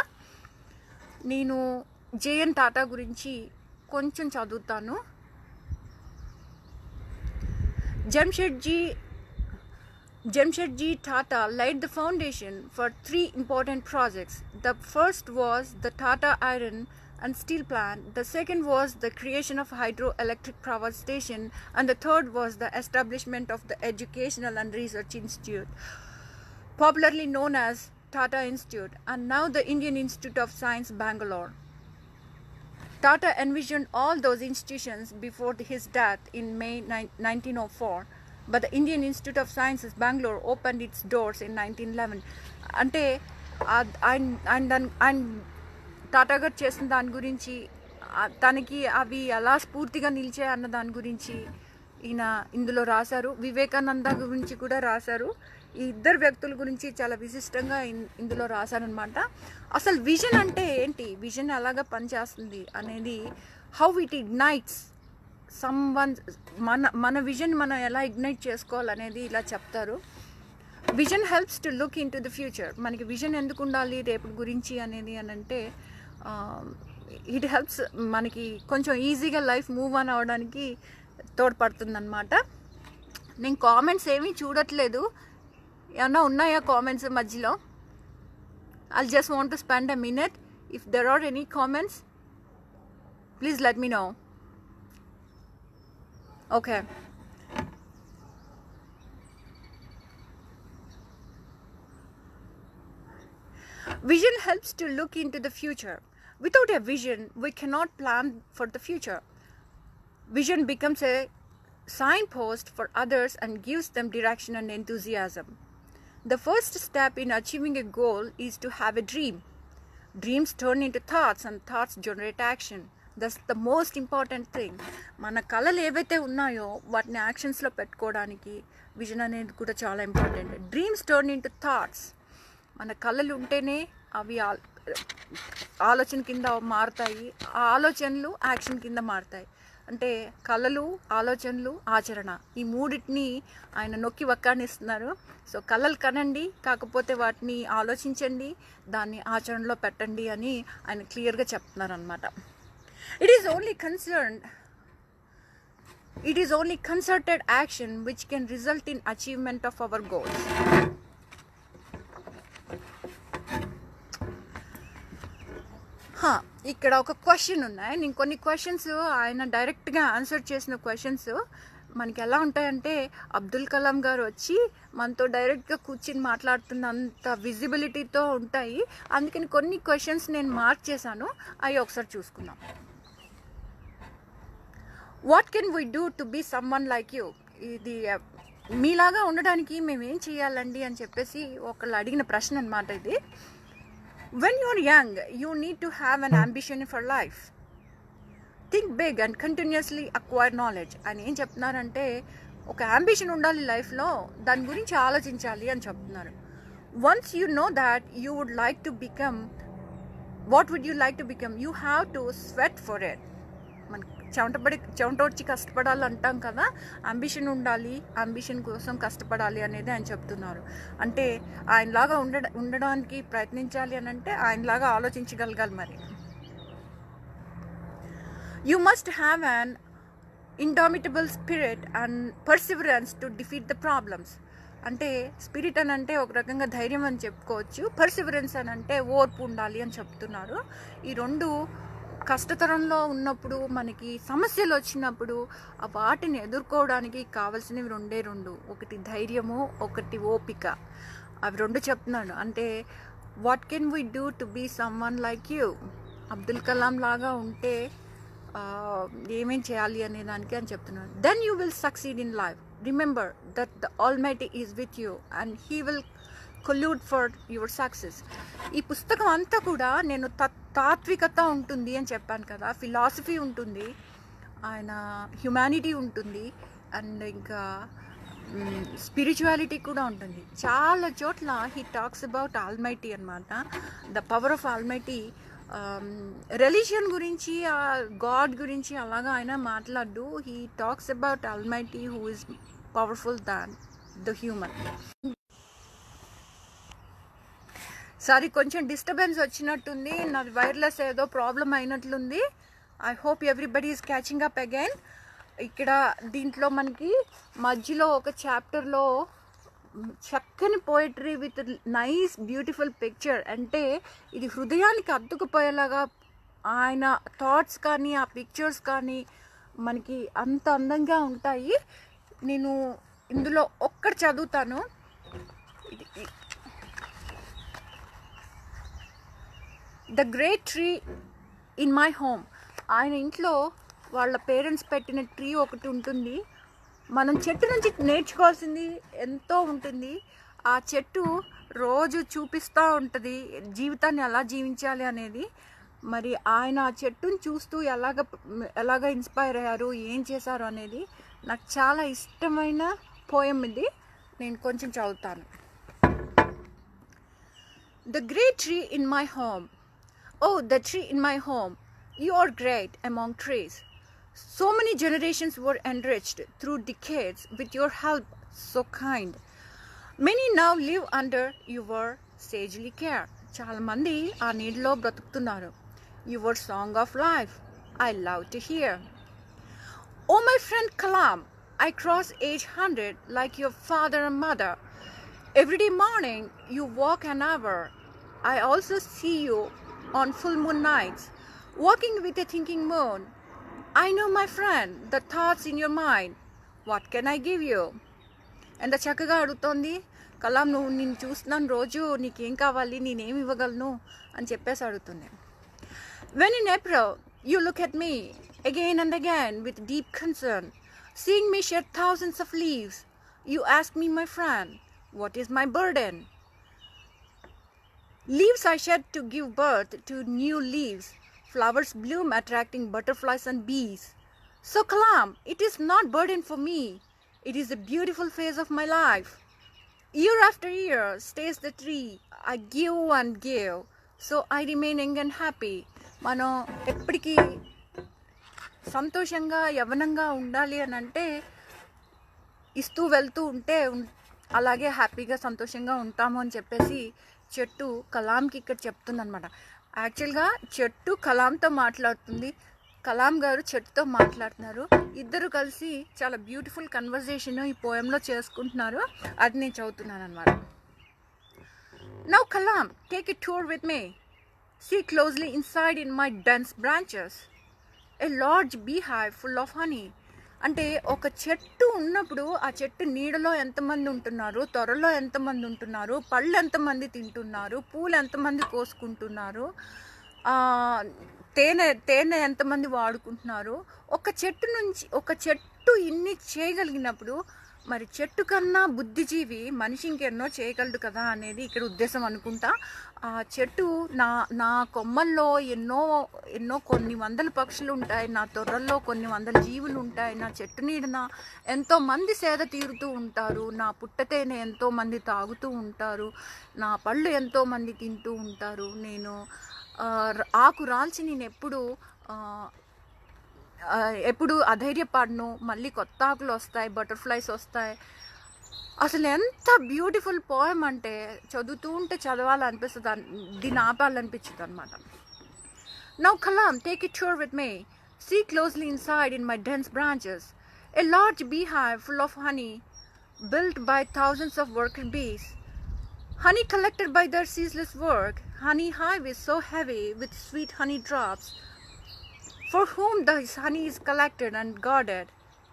A: నేను జయన్ టాటా గురించి కొంచెం చదువుతాను. Jamshedji Tata laid the foundation for 3 important projects. The first was the Tata Iron and Steel Plant, the second was the creation of hydroelectric power station, and the third was the establishment of the Educational and Research Institute, popularly known as Tata Institute, and now the Indian Institute of Science, Bangalore. Tata envisioned all those institutions before his death in May 1904. But the Indian Institute of Sciences, Bangalore, opened its doors in 1911. అంటే ఆయన టాటా గారు చేసిన దాని గురించి, తనకి అవి ఎలా స్ఫూర్తిగా నిలిచాయి అన్న దాని గురించి ఈయన ఇందులో రాశారు. వివేకానంద గురించి కూడా రాశారు. ఈ ఇద్దరు వ్యక్తుల గురించి చాలా విశిష్టంగా ఇందులో రాశారనమాట. అసలు విజన్ అంటే ఏంటి, విజన్ ఎలాగా పనిచేస్తుంది అనేది, హౌ ఇట్ ఇగ్నైట్స్ సమ్వన్, మన విజన్ మనం ఎలా ఇగ్నైట్ చేసుకోవాలనేది ఇలా చెప్తారు. Vision helps to look in to the future. మనకి విజన్ ఎందుకు ఉండాలి రేపటి గురించి అనేది అని అంటే, ఇట్ హెల్ప్స్ మనకి కొంచెం ఈజీగా లైఫ్ మూవ్ ఆన్ అవ్వడానికి తోడ్పడుతుందన్నమాట. నేను కామెంట్స్ ఏమీ చూడట్లేదు, ఏమన్నా ఉన్నాయా కామెంట్స్ మధ్యలో? I just want to spend a minute. If there are any comments, please let me know. Okay. Vision helps to look into the future. Without a vision, we cannot plan for the future. Vision becomes a signpost for others and gives them direction and enthusiasm. The first step in achieving a goal is to have a dream. Dreams turn into thoughts and thoughts generate action. That's the most important thing. మన కళలు ఏవైతే ఉన్నాయో వాటిని యాక్షన్స్లో పెట్టుకోవడానికి vision అనేది కూడా చాలా important. Dreams turn into thoughts. మన కళలు ఉంటేనే అవి ఆలోచన కింద మారుతాయి, ఆ ఆలోచనలు యాక్షన్ కింద మారుతాయి. అంటే కళలు, ఆలోచనలు, ఆచరణ, ఈ మూడింటిని ఆయన నొక్కి వక్కానిస్తున్నారు. సో కళలు కనండి, కాకపోతే వాటిని ఆలోచించండి, దాన్ని ఆచరణలో పెట్టండి అని ఆయన క్లియర్గా చెప్తున్నారు అనమాట. It is only concerted action which can result in achievement of our goals. ఇక్కడ ఒక క్వశ్చన్ ఉన్నాయి. నేను కొన్ని క్వశ్చన్స్ ఆయన డైరెక్ట్గా ఆన్సర్ చేసిన క్వశ్చన్స్ మనకి ఎలా ఉంటాయంటే, అబ్దుల్ కలాం గారు వచ్చి మనతో డైరెక్ట్గా కూర్చుని మాట్లాడుతున్నంత విజిబిలిటీతో ఉంటాయి. అందుకని కొన్ని క్వశ్చన్స్ నేను మార్క్ చేశాను, అవి ఒకసారి చూసుకుందాం. What can we do to be someone like you? ఇది మీలాగా ఉండడానికి మేమేం చేయాలండి అని చెప్పేసి ఒకళ్ళు అడిగిన ప్రశ్న అనమాట ఇది. When you're young you need to have an ambition for life. Think big and continuously acquire knowledge అని ఏం చెప్తున్నారంటే, ఒక అంబిషన్ ఉండాలి లైఫ్లో, దాని గురించి ఆలోచించాలి అని చెప్తున్నారు. Once you know that you would like to become, what would you like to become, you have to sweat for it. మనకి చెమటొచ్చి కష్టపడాలి అంటాం కదా, అంబిషన్ ఉండాలి, అంబిషన్ కోసం కష్టపడాలి అనేది ఆయన చెప్తున్నారు. అంటే ఆయనలాగా ఉండడానికి ప్రయత్నించాలి అని అంటే ఆయనలాగా ఆలోచించగలగాలి. మరి you must have an indomitable spirit and Perseverance to defeat the problems. అంటే స్పిరిట్ అని అంటే ఒక రకంగా ధైర్యం అని చెప్పుకోవచ్చు, పర్సివరెన్స్ అని అంటే ఓర్పు ఉండాలి అని చెప్తున్నారు. ఈ రెండు కష్టతరంలో ఉన్నప్పుడు, మనకి సమస్యలు వచ్చినప్పుడు వాటిని ఎదుర్కోవడానికి కావాల్సినవి రెండు, ఒకటి ధైర్యము, ఒకటి ఓపిక. అవి రెండు చెప్తున్నాడు. అంటే what can we do to be someone like you, Abdul Kalam లాగా ఉంటే ఏమేం చేయాలి అనే దానికి అని చెప్తున్నాను. Then you will succeed in life. Remember that the almighty is with you and he will collude for your success. ఈ పుస్తకం అంతా కూడా నేను తాత్వికత ఉంటుంది అని చెప్పాను కదా, ఫిలాసఫీ ఉంటుంది, ఆయన హ్యుమానిటీ ఉంటుంది, అండ్ ఇంకా స్పిరిచువాలిటీ కూడా ఉంటుంది. చాలా చోట్ల హీ టాక్స్ అబౌట్ ఆల్మైటీ అనమాట, the power of Almighty. Religion గురించి, గాడ్ గురించి అలాగా ఆయన మాట్లాడు. He talks about Almighty who is powerful than the human. Sorry, కొంచెం డిస్టర్బెన్స్ వచ్చినట్టుంది, నాది వైర్లెస్ ఏదో ప్రాబ్లం అయినట్లుంది. I hope everybody is catching up again. ఇక్కడ దీంట్లో మనకి మధ్యలో ఒక చాప్టర్లో చక్కని poetry with nice beautiful picture. అంటే ఇది హృదయానికి అద్దుకుపోయేలాగా ఆయన థాట్స్ కానీ ఆ పిక్చర్స్ కానీ మనకి అంత అందంగా ఉంటాయి. నేను ఇందులో ఒక్కటి చదువుతాను. The great tree in my home. ఆయన ఇంట్లో వాళ్ళ పేరెంట్స్ పెట్టిన ట్రీ ఒకటి ఉంటుంది. మనం చెట్టు నుంచి నేర్చుకోవాల్సింది ఎంతో ఉంటుంది. ఆ చెట్టు రోజు చూపిస్తూ ఉంటుంది జీవితాన్ని ఎలా జీవించాలి అనేది. మరి ఆయన ఆ చెట్టుని చూస్తూ ఎలాగ ఇన్స్పైర్ అయ్యారు, ఏం చేశారు అనేది నాకు చాలా ఇష్టమైన పోయం ఇది. నేను కొంచెం చదువుతాను. The great tree in my home. Oh, the tree in my home, you are great among trees. So many generations were enriched through decades with your help, so kind. Many now live under your sagely care. Chaala mandi aa needlo bratukutunnaru. Your song of life I love to hear. Oh my friend Kalam, I cross age 100 like your father and mother. Every day morning you walk an hour. I also see you on full moon nights, walking with a thinking moon. I know, my friend, the thoughts in your mind. What can I give you? ఎంత చక్కగా అడుగుతోంది. కలాం, నువ్వు నేను చూస్తున్నాను రోజు, నీకేం కావాలి, నేనేమి ఇవ్వగలను అని చెప్పేసి అడుగుతుంది. When in April you look at me again and again with deep concern, seeing me shed thousands of leaves, you ask me, my friend, what is my burden? Leaves I shed to give birth to new leaves. Flowers bloom attracting butterflies and bees. So Kalam, it is not burden for me. It is a beautiful phase of my life. Year after year stays the tree. I give and give. So I remain young and happy. మనం ఎప్పటికీ సంతోషంగా యవ్వనంగా ఉండాలి అని అంటే ఇస్తూ వెళ్తూ ఉంటే అలాగే హ్యాపీగా సంతోషంగా ఉంటాము అని చెప్పేసి చెట్టు కలాంకి ఇక్కడ చెప్తుందనమాట. యాక్చువల్గా చెట్టు కలాంతో మాట్లాడుతుంది, కలాం గారు చెట్టుతో మాట్లాడుతున్నారు. ఇద్దరు కలిసి చాలా బ్యూటిఫుల్ కన్వర్జేషన్ ఈ పోయంలో చేసుకుంటున్నారు. అది నేను చదువుతున్నాను అనమాట. Now Kalam, take a tour with me. See closely inside in my dense branches. A large beehive full of honey. అంటే ఒక చెట్టు ఉన్నప్పుడు ఆ చెట్టు నీడలో ఎంతమంది ఉంటున్నారు, త్వరలో ఎంతమంది ఉంటున్నారు, పళ్ళు ఎంతమంది తింటున్నారు, పూలు ఎంతమంది కోసుకుంటున్నారు, తేనె ఎంతమంది వాడుకుంటున్నారు. ఒక చెట్టు ఇన్ని చేయగలిగినప్పుడు మరి చెట్టు కన్నా బుద్ధిజీవి మనిషి ఇంకెన్నో చేయగలడు కదా అనేది ఇక్కడ ఉద్దేశం అనుకుంటా. ఆ చెట్టు నా కొమ్మల్లో ఎన్నో కొన్ని వందల పక్షులు ఉంటాయి, నా తొర్రల్లో కొన్ని వందల జీవులు ఉంటాయి, నా చెట్టు నీడన ఎంతోమంది సేద తీరుతూ ఉంటారు, నా పుట్టతేనె ఎంతోమంది తాగుతూ ఉంటారు, నా పళ్ళు ఎంతోమంది తింటూ ఉంటారు. నేను ఆకు రాల్చి నేను ఎప్పుడు ఎప్పుడు అధైర్యపడను, మళ్ళీ కొత్త ఆకులు వస్తాయి, బటర్ఫ్లైస్ వస్తాయి. అసలు ఎంత బ్యూటిఫుల్ పోయం అంటే చదువుతూ ఉంటే చదవాలనిపిస్తుంది, దీన్ని ఆపాలనిపించింది అనమాట. Now Kalam, take a tour with me. See closely inside in my dense branches. A large beehive full of honey, built by thousands of worker bees. Honey collected by their ceaseless work. Honey hive is so heavy with sweet honey drops. For whom this honey is collected and guarded,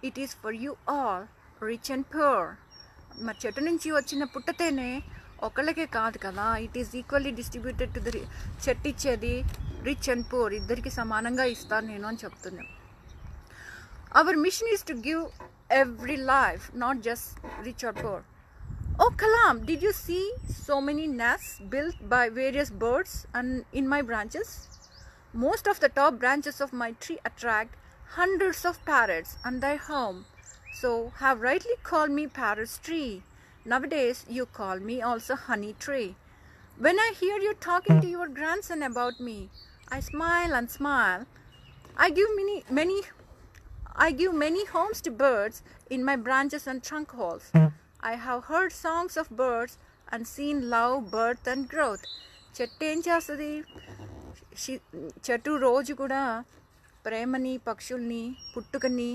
A: it is for you all, rich and poor. మా చెట్టు నుంచి వచ్చిన పుట్టతేనే ఒకళ్ళకే కాదు కదా, it is equally distributed to the చెట్టు ఇచ్చేది rich and poor ఇద్దరికి సమానంగా ఇస్తాను నేను అని చెప్తున్నాను. Our mission is to give every life, not just rich or poor. Oh Kalam, did you see so many nests built by various birds and in my branches? Most of the top branches of my tree attract hundreds of parrots and their home, so have rightly called me parrot tree. Nowadays you call me also honey tree. When I hear you talking to your grandson about me, I smile and smile. I give many homes to birds in my branches and trunk holes. I have heard songs of birds and seen love, birth and growth. చెట్టు ఏం చేస్తుంది, చెట్టు రోజు కూడా ప్రేమని, పక్షుల్ని, పుట్టుకని,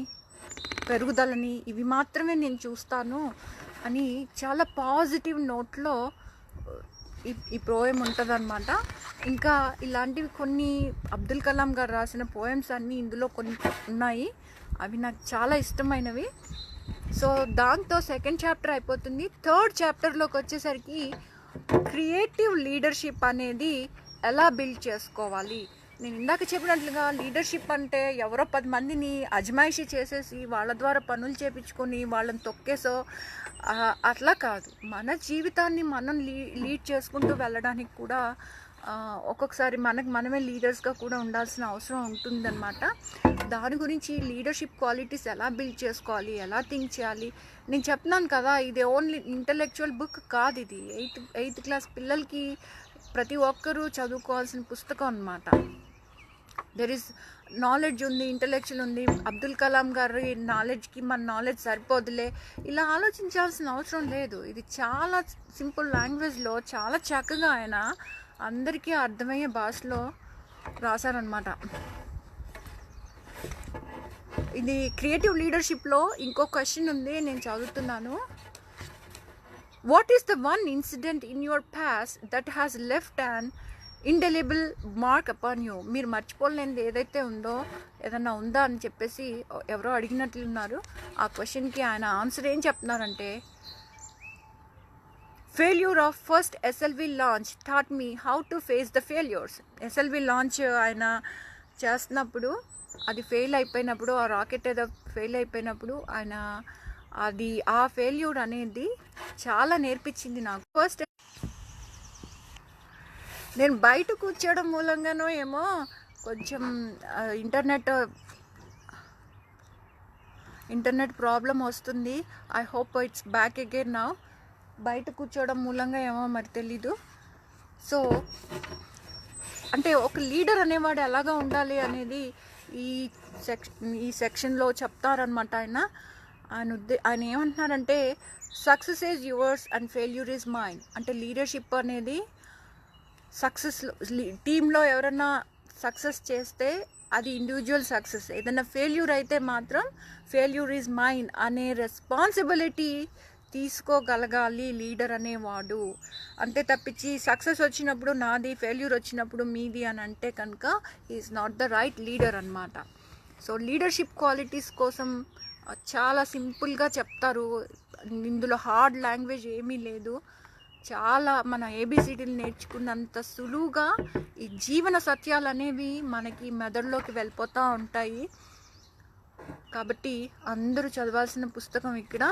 A: పెరుగుదలని ఇవి మాత్రమే నేను చూస్తాను అని చాలా పాజిటివ్ నోట్లో ఈ పోయం ఉంటుందన్నమాట. ఇంకా ఇలాంటివి కొన్ని అబ్దుల్ కలాం గారు రాసిన పోయమ్స్ అన్నీ ఇందులో కొన్ని ఉన్నాయి, అవి నాకు చాలా ఇష్టమైనవి. సో దాంతో సెకండ్ చాప్టర్ అయిపోతుంది. థర్డ్ చాప్టర్లోకి వచ్చేసరికి క్రియేటివ్ లీడర్షిప్ అనేది ఎలా బిల్డ్ చేసుకోవాలి. నేను ఇందాక చెప్పినట్లుగా లీడర్షిప్ అంటే ఎవరో 10 మందిని అజమాయిషీ చేసేసి వాళ్ళ ద్వారా పనులు చేపించుకొని వాళ్ళని తొక్కేసో అట్లా కాదు. మన జీవితాన్ని మనం లీడ్ చేసుకుంటూ వెళ్ళడానికి కూడా ఒక్కొక్కసారి మనమే లీడర్స్గా కూడా ఉండాల్సిన అవసరం ఉంటుందన్నమాట. దాని గురించి లీడర్షిప్ క్వాలిటీస్ ఎలా బిల్డ్ చేసుకోవాలి, ఎలా థింక్ చేయాలి. నేను చెప్తున్నాను కదా, ఇది ఓన్లీ ఇంటలెక్చువల్ బుక్ కాదు, ఇది ఎయిత్ క్లాస్ పిల్లలకి ప్రతి ఒక్కరూ చదువుకోవాల్సిన పుస్తకం అన్నమాట. దెర్ ఈస్ నాలెడ్జ్ ఉంది, ఇంటలెక్చువల్ ఉంది. అబ్దుల్ కలాం గారి నాలెడ్జ్కి మన నాలెడ్జ్ సరిపోదులే ఇలా ఆలోచించాల్సిన అవసరం లేదు. ఇది చాలా సింపుల్ లాంగ్వేజ్లో చాలా చక్కగా ఆయన అందరికీ అర్థమయ్యే భాషలో రాశారనమాట. ఇది క్రియేటివ్ లీడర్షిప్లో ఇంకో క్వశ్చన్ ఉంది, నేను చదువుతున్నాను. What is the one incident in your past that has left an indelible mark upon you? మీరు మర్చిపోలేనిది ఏదైతే ఉందో, ఏదన్నా ఉందా అని చెప్పేసి ఎవరో అడిగినట్లున్నారు. ఆ క్వశ్చన్కి ఆయన ఆన్సర్ ఏం చెప్తున్నారంటే, failure of first SLV launch taught me how to face the failures. SLV launch ఆయన చేస్తున్నప్పుడు అది ఫెయిల్ అయిపోయినప్పుడు, ఆ రాకెట్ ఏదో ఫెయిల్ అయిపోయినప్పుడు ఆయన ఆ ఫెయిల్యూర్ అనేది చాలా నేర్పించింది నాకు. ఫస్ట్ నేను బయట కూర్చోవడం మూలంగానో ఏమో కొంచెం ఇంటర్నెట్ ప్రాబ్లం వస్తుంది. I hope it's back again now. బయట కూర్చోవడం మూలంగా ఏమో మరి తెలీదు. సో అంటే ఒక లీడర్ అనేవాడు ఎలాగా ఉండాలి అనేది ఈ సెక్షన్లో చెప్తారనమాట. ఆయన ఏమంటున్నారంటే, success is yours and failure is mine. అంటే లీడర్షిప్ అనేది టీంలో ఎవరైనా సక్సెస్ చేస్తే అది ఇండివిజువల్ సక్సెస్, ఏదైనా ఫెయిల్యూర్ అయితే మాత్రం ఫెయిల్యూర్ ఈజ్ మైన్ అనే రెస్పాన్సిబిలిటీ తీసుకోగలగాలి లీడర్ అనేవాడు. అంతే తప్పించి సక్సెస్ వచ్చినప్పుడు నాది, ఫెయిల్యూర్ వచ్చినప్పుడు మీది అని అంటే కనుక is not the right leader అన్నమాట. సో లీడర్షిప్ క్వాలిటీస్ కోసం చాలా సింపుల్గా చెప్తారు. ఇందులో హార్డ్ లాంగ్వేజ్ ఏమీ లేదు. చాలా మన ఏబిసిడీలు నేర్చుకున్నంత సులువుగా ఈ జీవన సత్యాలు అనేవి మనకి మెదడులోకి వెళ్ళిపోతూ ఉంటాయి. కాబట్టి అందరూ చదవాల్సిన పుస్తకం ఇక్కడ.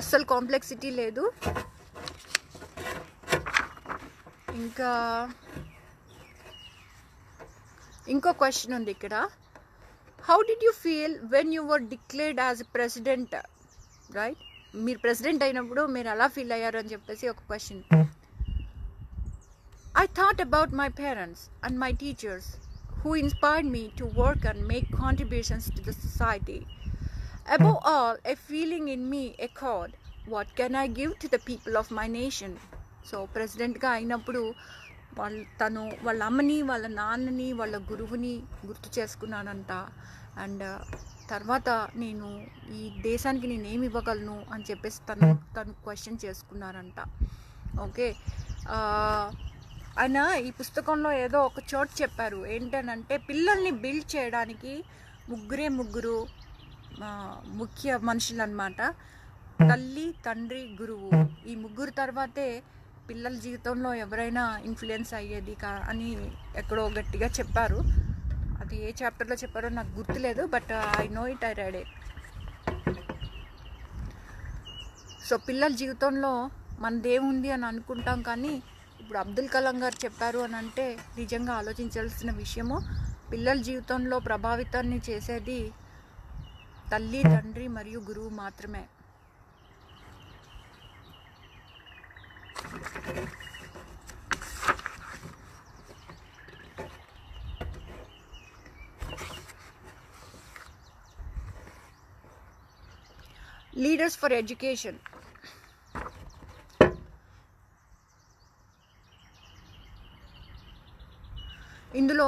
A: అస్సలు కాంప్లెక్సిటీ లేదు. ఇంకా ఇంకో క్వశ్చన్ ఉంది ఇక్కడ. How did you feel when you were declared as president, right? మీరు ప్రెసిడెంట్ అయినప్పుడు మీరు ఎలా ఫీల్ అయ్యారు అని చెప్పేసి ఒక question. I thought about my parents and my teachers who inspired me to work and make contributions to the society. Above all, a feeling in me echoed, what can I give to the people of my nation? So ప్రెసిడెంట్గా అయినప్పుడు తను వాళ్ళ అమ్మని, వాళ్ళ నాన్నని, వాళ్ళ గురువుని గుర్తు చేసుకున్నానంట. అండ్ తర్వాత నేను ఈ దేశానికి నేనేమి ఇవ్వగలను అని చెప్పేసి తను క్వశ్చన్ చేసుకున్నారంట. ఓకే, ఆయన ఈ పుస్తకంలో ఏదో ఒక చోటు చెప్పారు ఏంటనంటే, పిల్లల్ని బిల్డ్ చేయడానికి ముగ్గురు ముఖ్య మనుషులు అన్నమాట. తల్లి, తండ్రి, గురువు. ఈ ముగ్గురు తర్వాతే పిల్లల జీవితంలో ఎవరైనా ఇన్ఫ్లుయెన్స్ అయ్యేది అని ఎక్కడో గట్టిగా చెప్పారు. అది ఏ చాప్టర్లో చెప్పారో నాకు గుర్తులేదు, but I know it, I read it. So పిల్లల జీవితంలో మనదేముంది అని అనుకుంటాం, కానీ ఇప్పుడు అబ్దుల్ కలాం గారు చెప్పారు అని అంటే నిజంగా ఆలోచించాల్సిన విషయము. పిల్లల జీవితంలో ప్రభావితాన్ని చేసేది తల్లి, తండ్రి మరియు గురువు మాత్రమే. Leaders for education. ఇందులో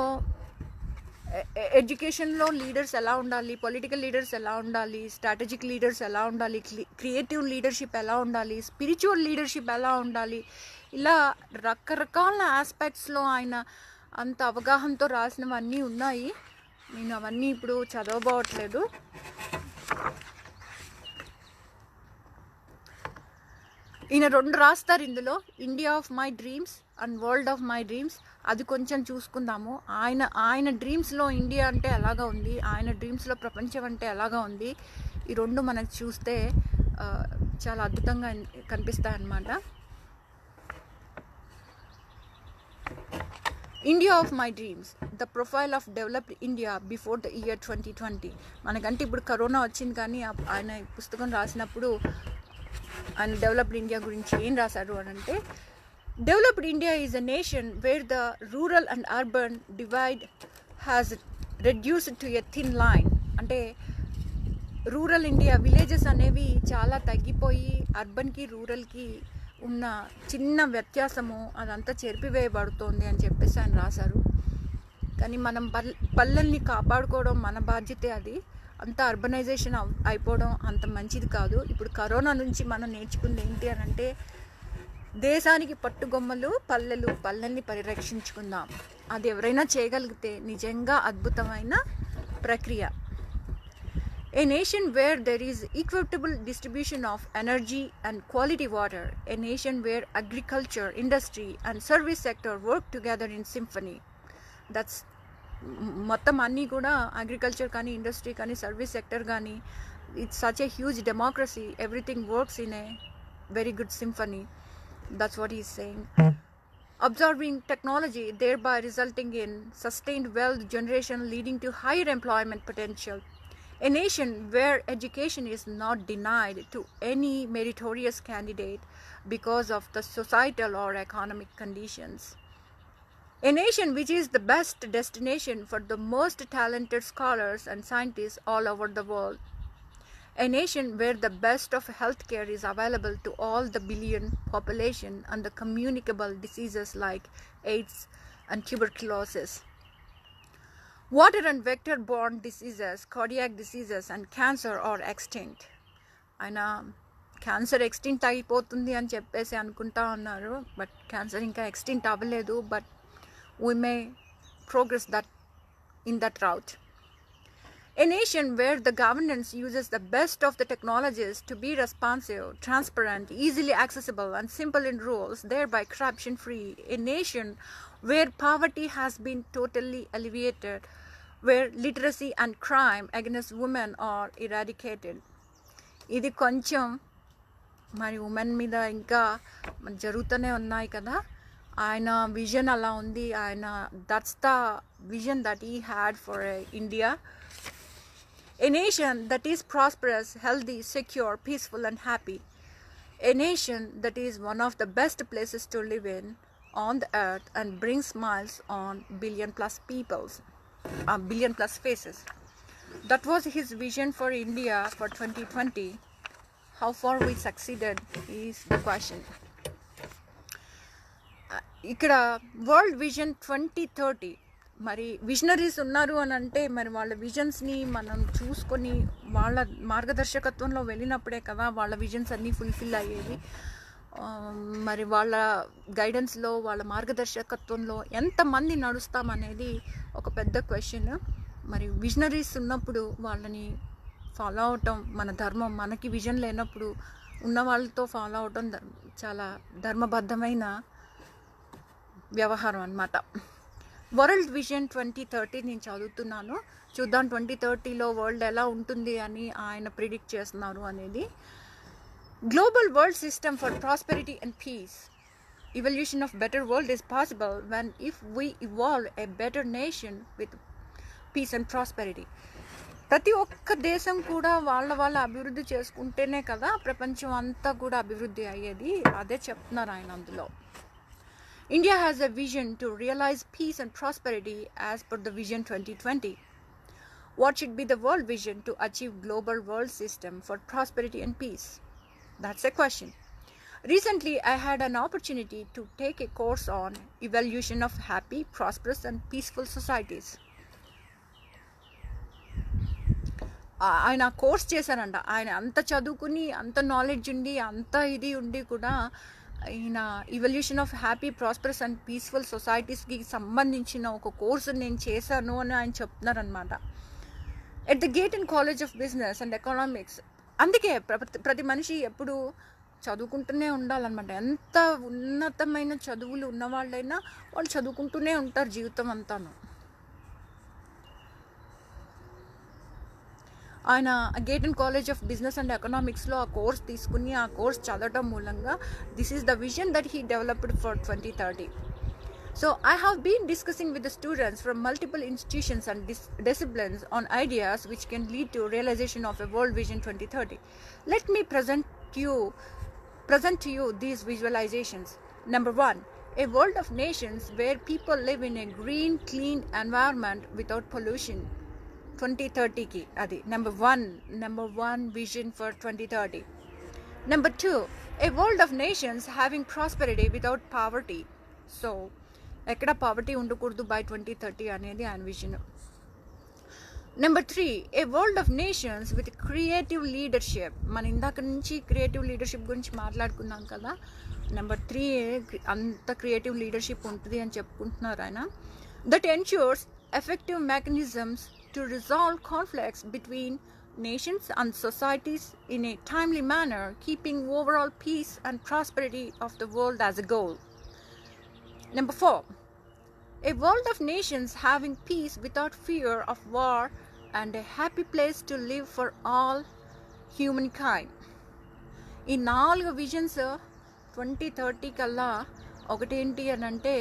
A: ఎడ్యుకేషన్లో లీడర్స్ ఎలా ఉండాలి, పొలిటికల్ లీడర్స్ ఎలా ఉండాలి, స్ట్రాటజిక్ లీడర్స్ ఎలా ఉండాలి, క్రియేటివ్ లీడర్షిప్ ఎలా ఉండాలి, స్పిరిచువల్ లీడర్షిప్ ఎలా ఉండాలి, ఇలా రకరకాల ఆస్పెక్ట్స్లో ఆయన అంత అవగాహనతో రాసినవన్నీ ఉన్నాయి. నేను అవన్నీ ఇప్పుడు చదవబోవట్లేదు. ఈయన 2 రాస్తారు ఇందులో, India of my dreams and world of my dreams. అది కొంచెం చూసుకుందాము. ఆయన డ్రీమ్స్లో ఇండియా అంటే ఎలాగా ఉంది, ఆయన డ్రీమ్స్లో ప్రపంచం అంటే ఎలాగా ఉంది, ఈ 2 మనకు చూస్తే చాలా అద్భుతంగా కనిపిస్తాయన్నమాట. India of my dreams, the profile of developed India before the year 2020. మనకంటే ఇప్పుడు కరోనా వచ్చింది, కానీ ఆయన పుస్తకం రాసినప్పుడు ఆయన డెవలప్డ్ ఇండియా గురించి ఏం రాశారు అని అంటే, developed India is a nation wear the rural and urban divide has reduced to a thin line. అంటే రూరల్ ఇండియా, విలేజెస్ అనేవి చాలా తగ్గిపోయి అర్బన్కి రూరల్కి ఉన్న చిన్న వ్యత్యాసము అదంతా చెరిపివేయబడుతోంది అని చెప్పేసి ఆయన రాశారు. కానీ మనం పల్లెల్ని కాపాడుకోవడం మన బాధ్యతే. అది అంత అర్బనైజేషన్ అయిపోవడం అంత మంచిది కాదు. ఇప్పుడు కరోనా నుంచి మనం నేర్చుకుంది ఏంటి అని అంటే, దేశానికి పట్టుగొమ్మలు పల్లెల్ని పరిరక్షించుకుందాం. అది ఎవరైనా చేయగలిగితే నిజంగా అద్భుతమైన ప్రక్రియ. A nation where there is equitable distribution of energy and quality water. A nation where agriculture, industry and service sector work together in symphony. That's మొత్తం అన్నీ కూడా అగ్రికల్చర్ కానీ, ఇండస్ట్రీ కానీ, సర్వీస్ సెక్టర్ కానీ, it's such a huge democracy. Everything works in a very good symphony. That's what he's saying. Absorbing technology, thereby resulting in sustained wealth generation leading to higher employment potential. A nation where education is not denied to any meritorious candidate because of the societal or economic conditions. A nation which is the best destination for the most talented scholars and scientists all over the world. A nation where the best of healthcare is available to all the billion population and the communicable diseases like AIDS and tuberculosis. Water and vector-borne diseases, cardiac diseases and cancer are extinct. ఆయన cancer extinct అయిపోతుంది అని చెప్పేసి అనుకుంటా ఉన్నారు, but cancer ఇంకా extinct అవ్వలేదు. But we may progress in that route. A nation where the governance uses the best of the technologies to be responsive, transparent, easily accessible and simple in rules, thereby corruption free. A nation where poverty has been totally alleviated, where literacy and crime against women are eradicated. ఇది కొంచెం మరి women మీద ఇంకా జరుగుతూనే ఉన్నాయి కదా. ఆయన vision అలా ఉంది. That's the vision that he had for India. A nation that is prosperous, healthy, secure, peaceful and happy. A nation that is one of the best places to live in. on the earth and bring smiles on billion plus faces. That was his vision for India for 2020. How far we succeeded is the question. ఇక్కడ world vision 2030, మరి visionaries ఉన్నారు అని అంటే మరి వాళ్ళ విజన్స్ని మనం చూసుకొని వాళ్ళ మార్గదర్శకత్వంలో వెళ్ళినప్పుడే కదా వాళ్ళ విజన్స్ అన్నీ ఫుల్ఫిల్ అయ్యేవి. మరి వాళ్ళ గైడెన్స్లో వాళ్ళ మార్గదర్శకత్వంలో ఎంతమంది నడుస్తామనేది ఒక పెద్ద క్వశ్చన్. మరి విజనరీస్ ఉన్నప్పుడు వాళ్ళని ఫాలో అవటం మన ధర్మం. మనకి విజన్ లేనప్పుడు ఉన్న వాళ్ళతో ఫాలో అవటం చాలా ధర్మబద్ధమైన వ్యవహారం అన్నమాట. వరల్డ్ విజన్ 2030 నేను చదువుతున్నాను, చూద్దాం 2030లో వరల్డ్ ఎలా ఉంటుంది అని ఆయన ప్రిడిక్ట్ చేస్తున్నారు అనేది. Global world system for prosperity and peace. Evolution of better world is possible when if we evolve a better nation with peace and prosperity. ప్రతి ఒక్క దేశం కూడా వాళ్ళ అభివృద్ధి చేసుకుంటేనే కదా ప్రపంచం అంతా కూడా అభివృద్ధి అయ్యేది. అదే చెప్తున్నారు ఆయన అందులో. India has a vision to realize peace and prosperity as per the Vision 2020. What should be the world vision to achieve global world system for prosperity and peace? That's a question. Recently, I had an opportunity to take a course on evolution of happy, prosperous and peaceful societies. ఆయన course చేశారంట. ఆయన అంత చదువుకుని అంత knowledge ఉండి అంత ఇది ఉండి కూడా ఈయన evolution of happy, prosperous and peaceful సొసైటీస్కి సంబంధించిన ఒక కోర్సు నేను చేశాను అని ఆయన చెప్తున్నారనమాట. At the Gatton College of Business and Economics. అందుకే ప్రతి మనిషి ఎప్పుడు చదువుకుంటూనే ఉండాలన్నమాట. ఎంత ఉన్నతమైన చదువులు ఉన్నవాళ్ళైనా వాళ్ళు చదువుకుంటూనే ఉంటారు జీవితం అంతాను. ఆయన గేటన్ కాలేజ్ ఆఫ్ బిజినెస్ అండ్ ఎకనామిక్స్లో ఆ కోర్స్ తీసుకుని ఆ కోర్స్ చదవటం మూలంగా this is the vision that he developed for 2030. So I have been discussing with the students from multiple institutions and disciplines on ideas which can lead to realization of a World Vision 2030. Let me present to you these visualizations. Number 1, a world of nations where people live in a green, clean environment without pollution. 2030 ki adi number one vision for 2030. Number 2, a world of nations having prosperity without poverty. So ekkada poverty undakudu by 2030 anedi an vision. Number 3, a world of nations with creative leadership. Man indaka nunchi creative leadership gurinchi maatladukunnam kada. Number 3 anta creative leadership untadi ani cheppuntunnaru ayana. That ensures effective mechanisms to resolve conflicts between nations and societies in a timely manner, keeping overall peace and prosperity of the world as a goal. Number 4, a world of nations having peace without fear of war and a happy place to live for all humankind. ఈ 4 visions 2030 కల్లా ఒకటేంటి అని అంటే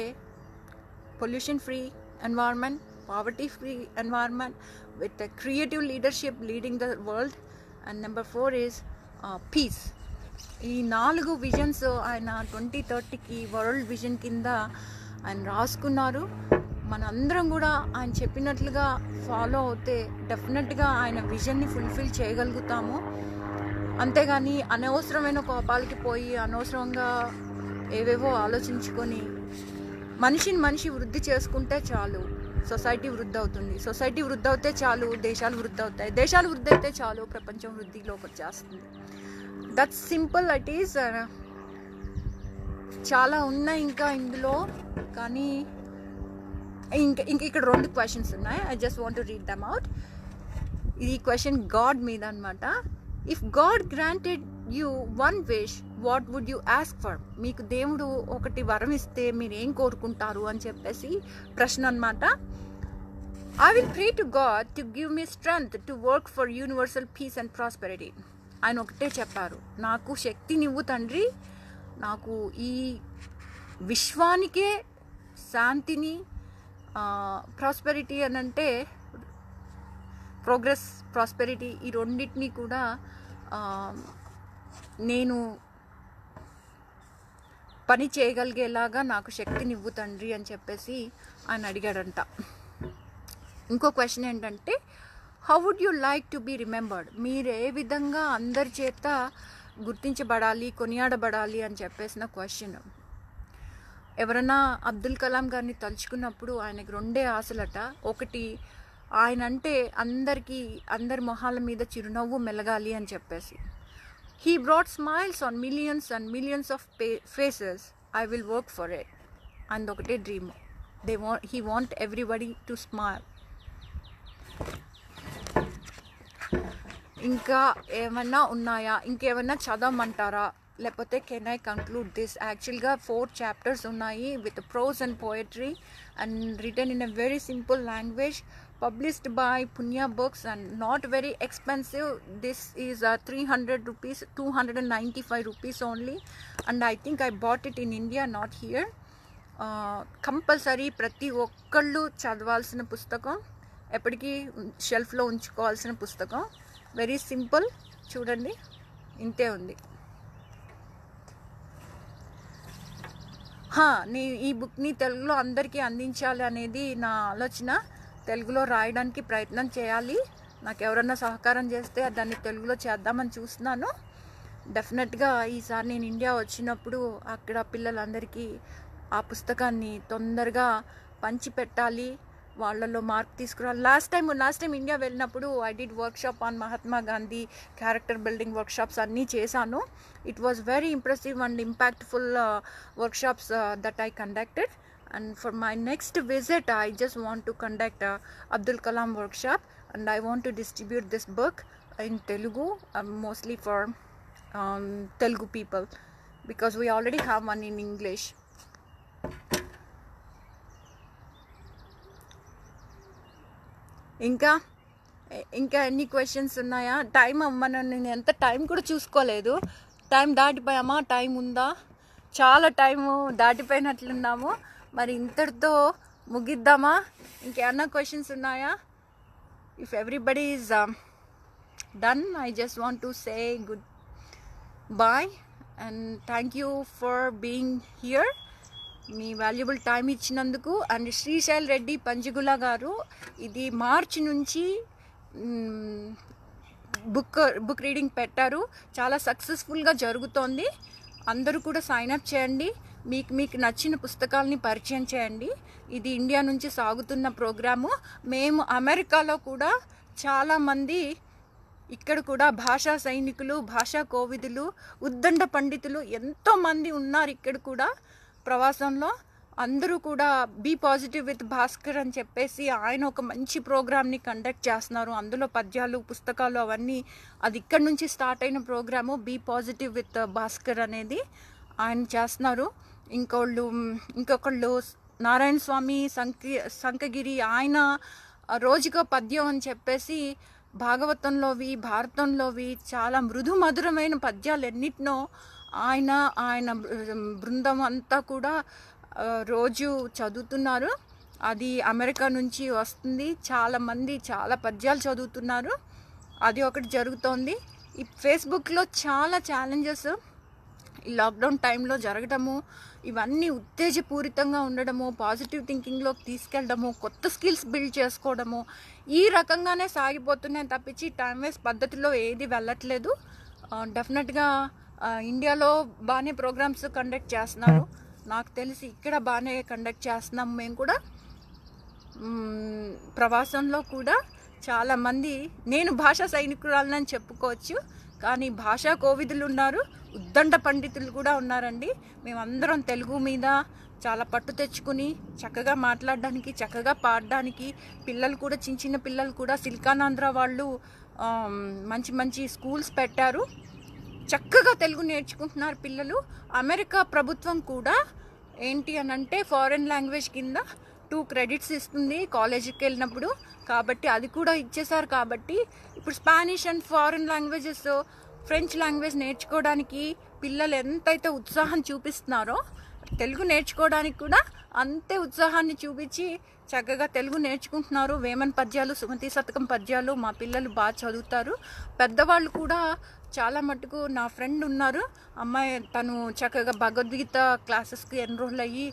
A: pollution free environment, poverty free environment with a creative leadership leading the world, and number 4 is peace. ఈ 4 visions ఆయన 2030కి world vision కింద ఆయన రాసుకున్నారు. మనందరం కూడా ఆయన చెప్పినట్లుగా ఫాలో అవుతే డెఫినెట్గా ఆయన విజన్ని ఫుల్ఫిల్ చేయగలుగుతాము. అంతేగాని అనవసరమైన కోపాలకి పోయి అనవసరంగా ఏవేవో ఆలోచించుకొని మనిషి వృద్ధి చేసుకుంటే చాలు సొసైటీ వృద్ధి అవుతుంది. సొసైటీ వృద్ధి అవుతే చాలు దేశాలు వృద్ధి అవుతాయి. దేశాలు వృద్ధి అయితే చాలు ప్రపంచం వృద్ధిలోకి వచ్చేస్తుంది. That's simple. ఇట్ ఈస్ చాలా ఉన్నాయి ఇంకా ఇందులో, కానీ ఇక్కడ 2 క్వశ్చన్స్ ఉన్నాయి. I just want to read them out. ఇది క్వశ్చన్ గాడ్ మీద అనమాట. If God granted you 1 wish, what would you ask for? మీకు దేవుడు ఒకటి వరం ఇస్తే మీరు ఏం కోరుకుంటారు అని చెప్పేసి ప్రశ్న అనమాట. I will pray to God to give me strength to work for universal piece and prosperity. ఆయన ఒకటే చెప్పారు, నాకు శక్తినివ్వు తండ్రి, నాకు ఈ విశ్వానికే శాంతిని, ప్రాస్పెరిటీ అని అంటే ప్రోగ్రెస్, ప్రాస్పెరిటీ, ఈ రెండింటినీ కూడా నేను పని చేయగలిగేలాగా నాకు శక్తినివ్వు తండ్రి అని చెప్పేసి ఆయన అడిగాడంట. ఇంకో క్వశ్చన్ ఏంటంటే, how would you like to be remembered? మీరు ఏ విధంగా అందరి చేత గుర్తించబడాలి, కొనియాడబడాలి అని చెప్పేసిన క్వశ్చన్. ఎవరైనా అబ్దుల్ కలాం గారిని తలుచుకున్నప్పుడు ఆయనకి 2 ఆశలట. ఒకటి, ఆయన అంటే అందరి మొహాల మీద చిరునవ్వు మెలగాలి అని చెప్పేసి. He brought smiles on millions and millions of faces. I will work for it. అందొకటే dream. He want everybody to smile. ఇంకా ఏమన్నా ఉన్నాయా? ఇంకేమన్నా చదవమంటారా? లేకపోతే కెన్ ఐ కంక్లూడ్ దిస్? యాక్చువల్గా 4 chapters ఉన్నాయి with prose and poetry and written in a very simple language, published by Punya Books and not very expensive. This is 300 rupees, 295 rupees only, and I think I bought it in India, not here. Compulsory ప్రతి ఒక్కళ్ళు చదవాల్సిన పుస్తకం, ఎప్పటికీ షెల్ఫ్లో ఉంచుకోవాల్సిన పుస్తకం. Very simple. చూడండి, ఇంతే ఉంది. నేను ఈ బుక్ని తెలుగులో అందరికీ అందించాలి అనేది నా ఆలోచన. తెలుగులో రాయడానికి ప్రయత్నం చేయాలి. నాకు ఎవరన్నా సహకారం చేస్తే దాన్ని తెలుగులో చేద్దామని చూస్తున్నాను. డెఫినెట్గా ఈసారి నేను ఇండియా వచ్చినప్పుడు అక్కడ పిల్లలందరికీ ఆ పుస్తకాన్ని తొందరగా పంచిపెట్టాలి, వాళ్ళల్లో మార్పు తీసుకురావాలి. లాస్ట్ టైం ఇండియా వెళ్ళినప్పుడు I did workshop on Mahatma Gandhi character building workshops అన్నీ చేశాను. It was very impressive and impactful workshops that I conducted. And for my next visit, I just want to conduct a Abdul Kalam workshop, and I want to distribute this book in Telugu, mostly for Telugu people, because we already have one in English. ఇంకా ఎన్ని questions ఉన్నాయా? నేను ఎంత time కూడా చూసుకోలేదు. Time దాటిపోయామా? Time ఉందా? చాలా time దాటిపోయినట్లున్నాము. మరి ఇంతటితో ముగిద్దామా? ఇంకేమన్నా క్వశ్చన్స్ ఉన్నాయా? If everybody is done, I just want to say good bye and thank you for being here. మీ వాల్యుబుల్ టైం ఇచ్చినందుకు. అండ్ శ్రీశైల్ రెడ్డి పంజగుల గారు ఇది మార్చి నుంచి బుక్ రీడింగ్ పెట్టారు. చాలా సక్సెస్ఫుల్గా జరుగుతోంది. అందరూ కూడా సైన్ అప్ చేయండి. మీకు నచ్చిన పుస్తకాలని పరిచయం చేయండి. ఇది ఇండియా నుంచి సాగుతున్న ప్రోగ్రాము. మేము అమెరికాలో కూడా చాలామంది, ఇక్కడ కూడా భాషా సైనికులు, భాషా కోవిదులు, ఉద్దండ పండితులు ఎంతోమంది ఉన్నారు ఇక్కడ కూడా ప్రవాసంలో. అందరూ కూడా బీ పాజిటివ్ విత్ భాస్కర్ అని చెప్పేసి ఆయన ఒక మంచి ప్రోగ్రామ్ని కండక్ట్ చేస్తున్నారు. అందులో పద్యాలు, పుస్తకాలు అవన్నీ, అది ఇక్కడ నుంచి స్టార్ట్ అయిన programme be positive with Bhaskar అనేది ఆయన చేస్తున్నారు. ఇంకొకళ్ళు నారాయణ స్వామి సంకగిరి, ఆయన రోజుకో పద్యం అని చెప్పేసి భాగవతంలోవి, భారతంలోవి చాలా మృదు మధురమైన పద్యాలు ఎన్నిటినో ఆయన బృందం అంతా కూడా రోజు చదువుతున్నారు. అది అమెరికా నుంచి వస్తుంది. చాలామంది చాలా పద్యాలు చదువుతున్నారు. అది ఒకటి జరుగుతోంది. ఈ ఫేస్బుక్లో చాలా ఛాలెంజెస్ ఈ లాక్డౌన్ టైంలో జరగడము, ఇవన్నీ ఉత్తేజపూరితంగా ఉండడము, పాజిటివ్ థింకింగ్లోకి తీసుకెళ్ళడము, కొత్త స్కిల్స్ బిల్డ్ చేసుకోవడము, ఈ రకంగానే సాగిపోతున్నాయి తప్పించి టైం వేస్ట్ పద్ధతిలో ఏది వెళ్ళట్లేదు. డెఫినెట్గా ఇండియాలో బాగానే ప్రోగ్రామ్స్ కండక్ట్ చేస్తున్నారు. నాకు తెలిసి ఇక్కడ బాగానే కండక్ట్ చేస్తున్నాం. మేము కూడా ప్రవాసంలో కూడా చాలామంది, నేను భాషా సైనికురాలని చెప్పుకోవచ్చు, కానీ భాషా కోవిదులు ఉన్నారు, ఉద్దండ పండితులు కూడా ఉన్నారండి. మేమందరం తెలుగు మీద చాలా పట్టు తెచ్చుకుని చక్కగా మాట్లాడడానికి, చక్కగా పాడడానికి, పిల్లలు కూడా చిన్న పిల్లలు కూడా సిల్కానాంధ్ర వాళ్ళు మంచి మంచి స్కూల్స్ పెట్టారు. చక్కగా తెలుగు నేర్చుకుంటున్నారు పిల్లలు. అమెరికా ప్రభుత్వం కూడా ఏంటి అని అంటే ఫారెన్ లాంగ్వేజ్ కింద 2 credits ఇస్తుంది కాలేజీకి వెళ్ళినప్పుడు. కాబట్టి అది కూడా ఇచ్చేసారు. కాబట్టి ఇప్పుడు Spanish and foreign languages, French language నేర్చుకోవడానికి పిల్లలు ఎంతైతే ఉత్సాహం చూపిస్తున్నారో, తెలుగు నేర్చుకోవడానికి కూడా అంతే ఉత్సాహాన్ని చూపించి చక్కగా తెలుగు నేర్చుకుంటున్నారు. వేమన పద్యాలు, సుమతి శతకం పద్యాలు మా పిల్లలు బాగా చదువుతారు. పెద్దవాళ్ళు కూడా చాలా మటుకు, నా ఫ్రెండ్ ఉన్నారు అమ్మాయి, తను చక్కగా భగవద్గీత క్లాసెస్కి ఎన్రోల్ అయ్యి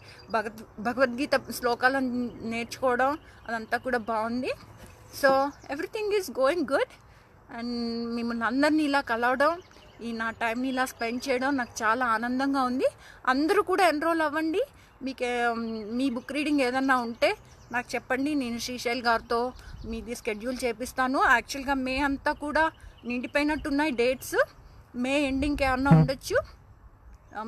A: భగవద్గీత శ్లోకాలను నేర్చుకోవడం అదంతా కూడా బాగుంది. So everything is going good. And మిమ్మల్ని అందరినీ ఇలా కలవడం, నా టైంని ఇలా స్పెండ్ చేయడం నాకు చాలా ఆనందంగా ఉంది. అందరూ కూడా ఎన్రోల్ అవ్వండి. మీ బుక్ రీడింగ్ ఏదన్నా ఉంటే నాకు చెప్పండి. నేను శ్రీశైల్ గారితో మీది స్కెడ్యూల్ చేపిస్తాను. యాక్చువల్గా మే అంతా కూడా నిండిపోయినట్టున్నాయి డేట్స్. మే ఎండింగ్కి ఏమన్నా ఉండొచ్చు.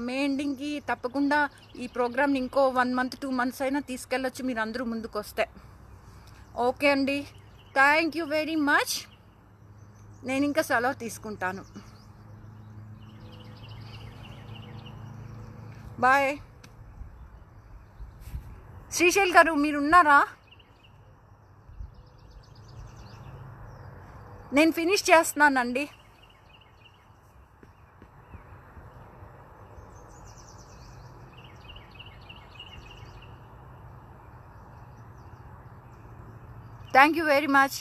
A: మే ఎండింగ్కి తప్పకుండా ఈ ప్రోగ్రామ్ని ఇంకో 1 month 2 months అయినా తీసుకెళ్ళొచ్చు మీరు అందరూ ముందుకు వస్తే. ఓకే అండి, థ్యాంక్ యూ వెరీ మచ్. నేను ఇంకా సెలవు తీసుకుంటాను. బాయ్. శ్రీశైల్ గారు మీరు ఉన్నారా? నేను ఫినిష్ చేస్తున్నానండి. Thank you very much.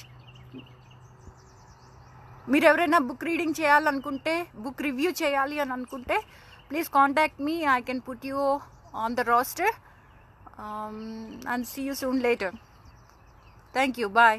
A: మీరు ఎవరైనా బుక్ రీడింగ్ చేయాలనుకుంటే, బుక్ రివ్యూ చేయాలి అని అనుకుంటే please contact me. I can put you on the roster and see you soon later. Thank you. Bye.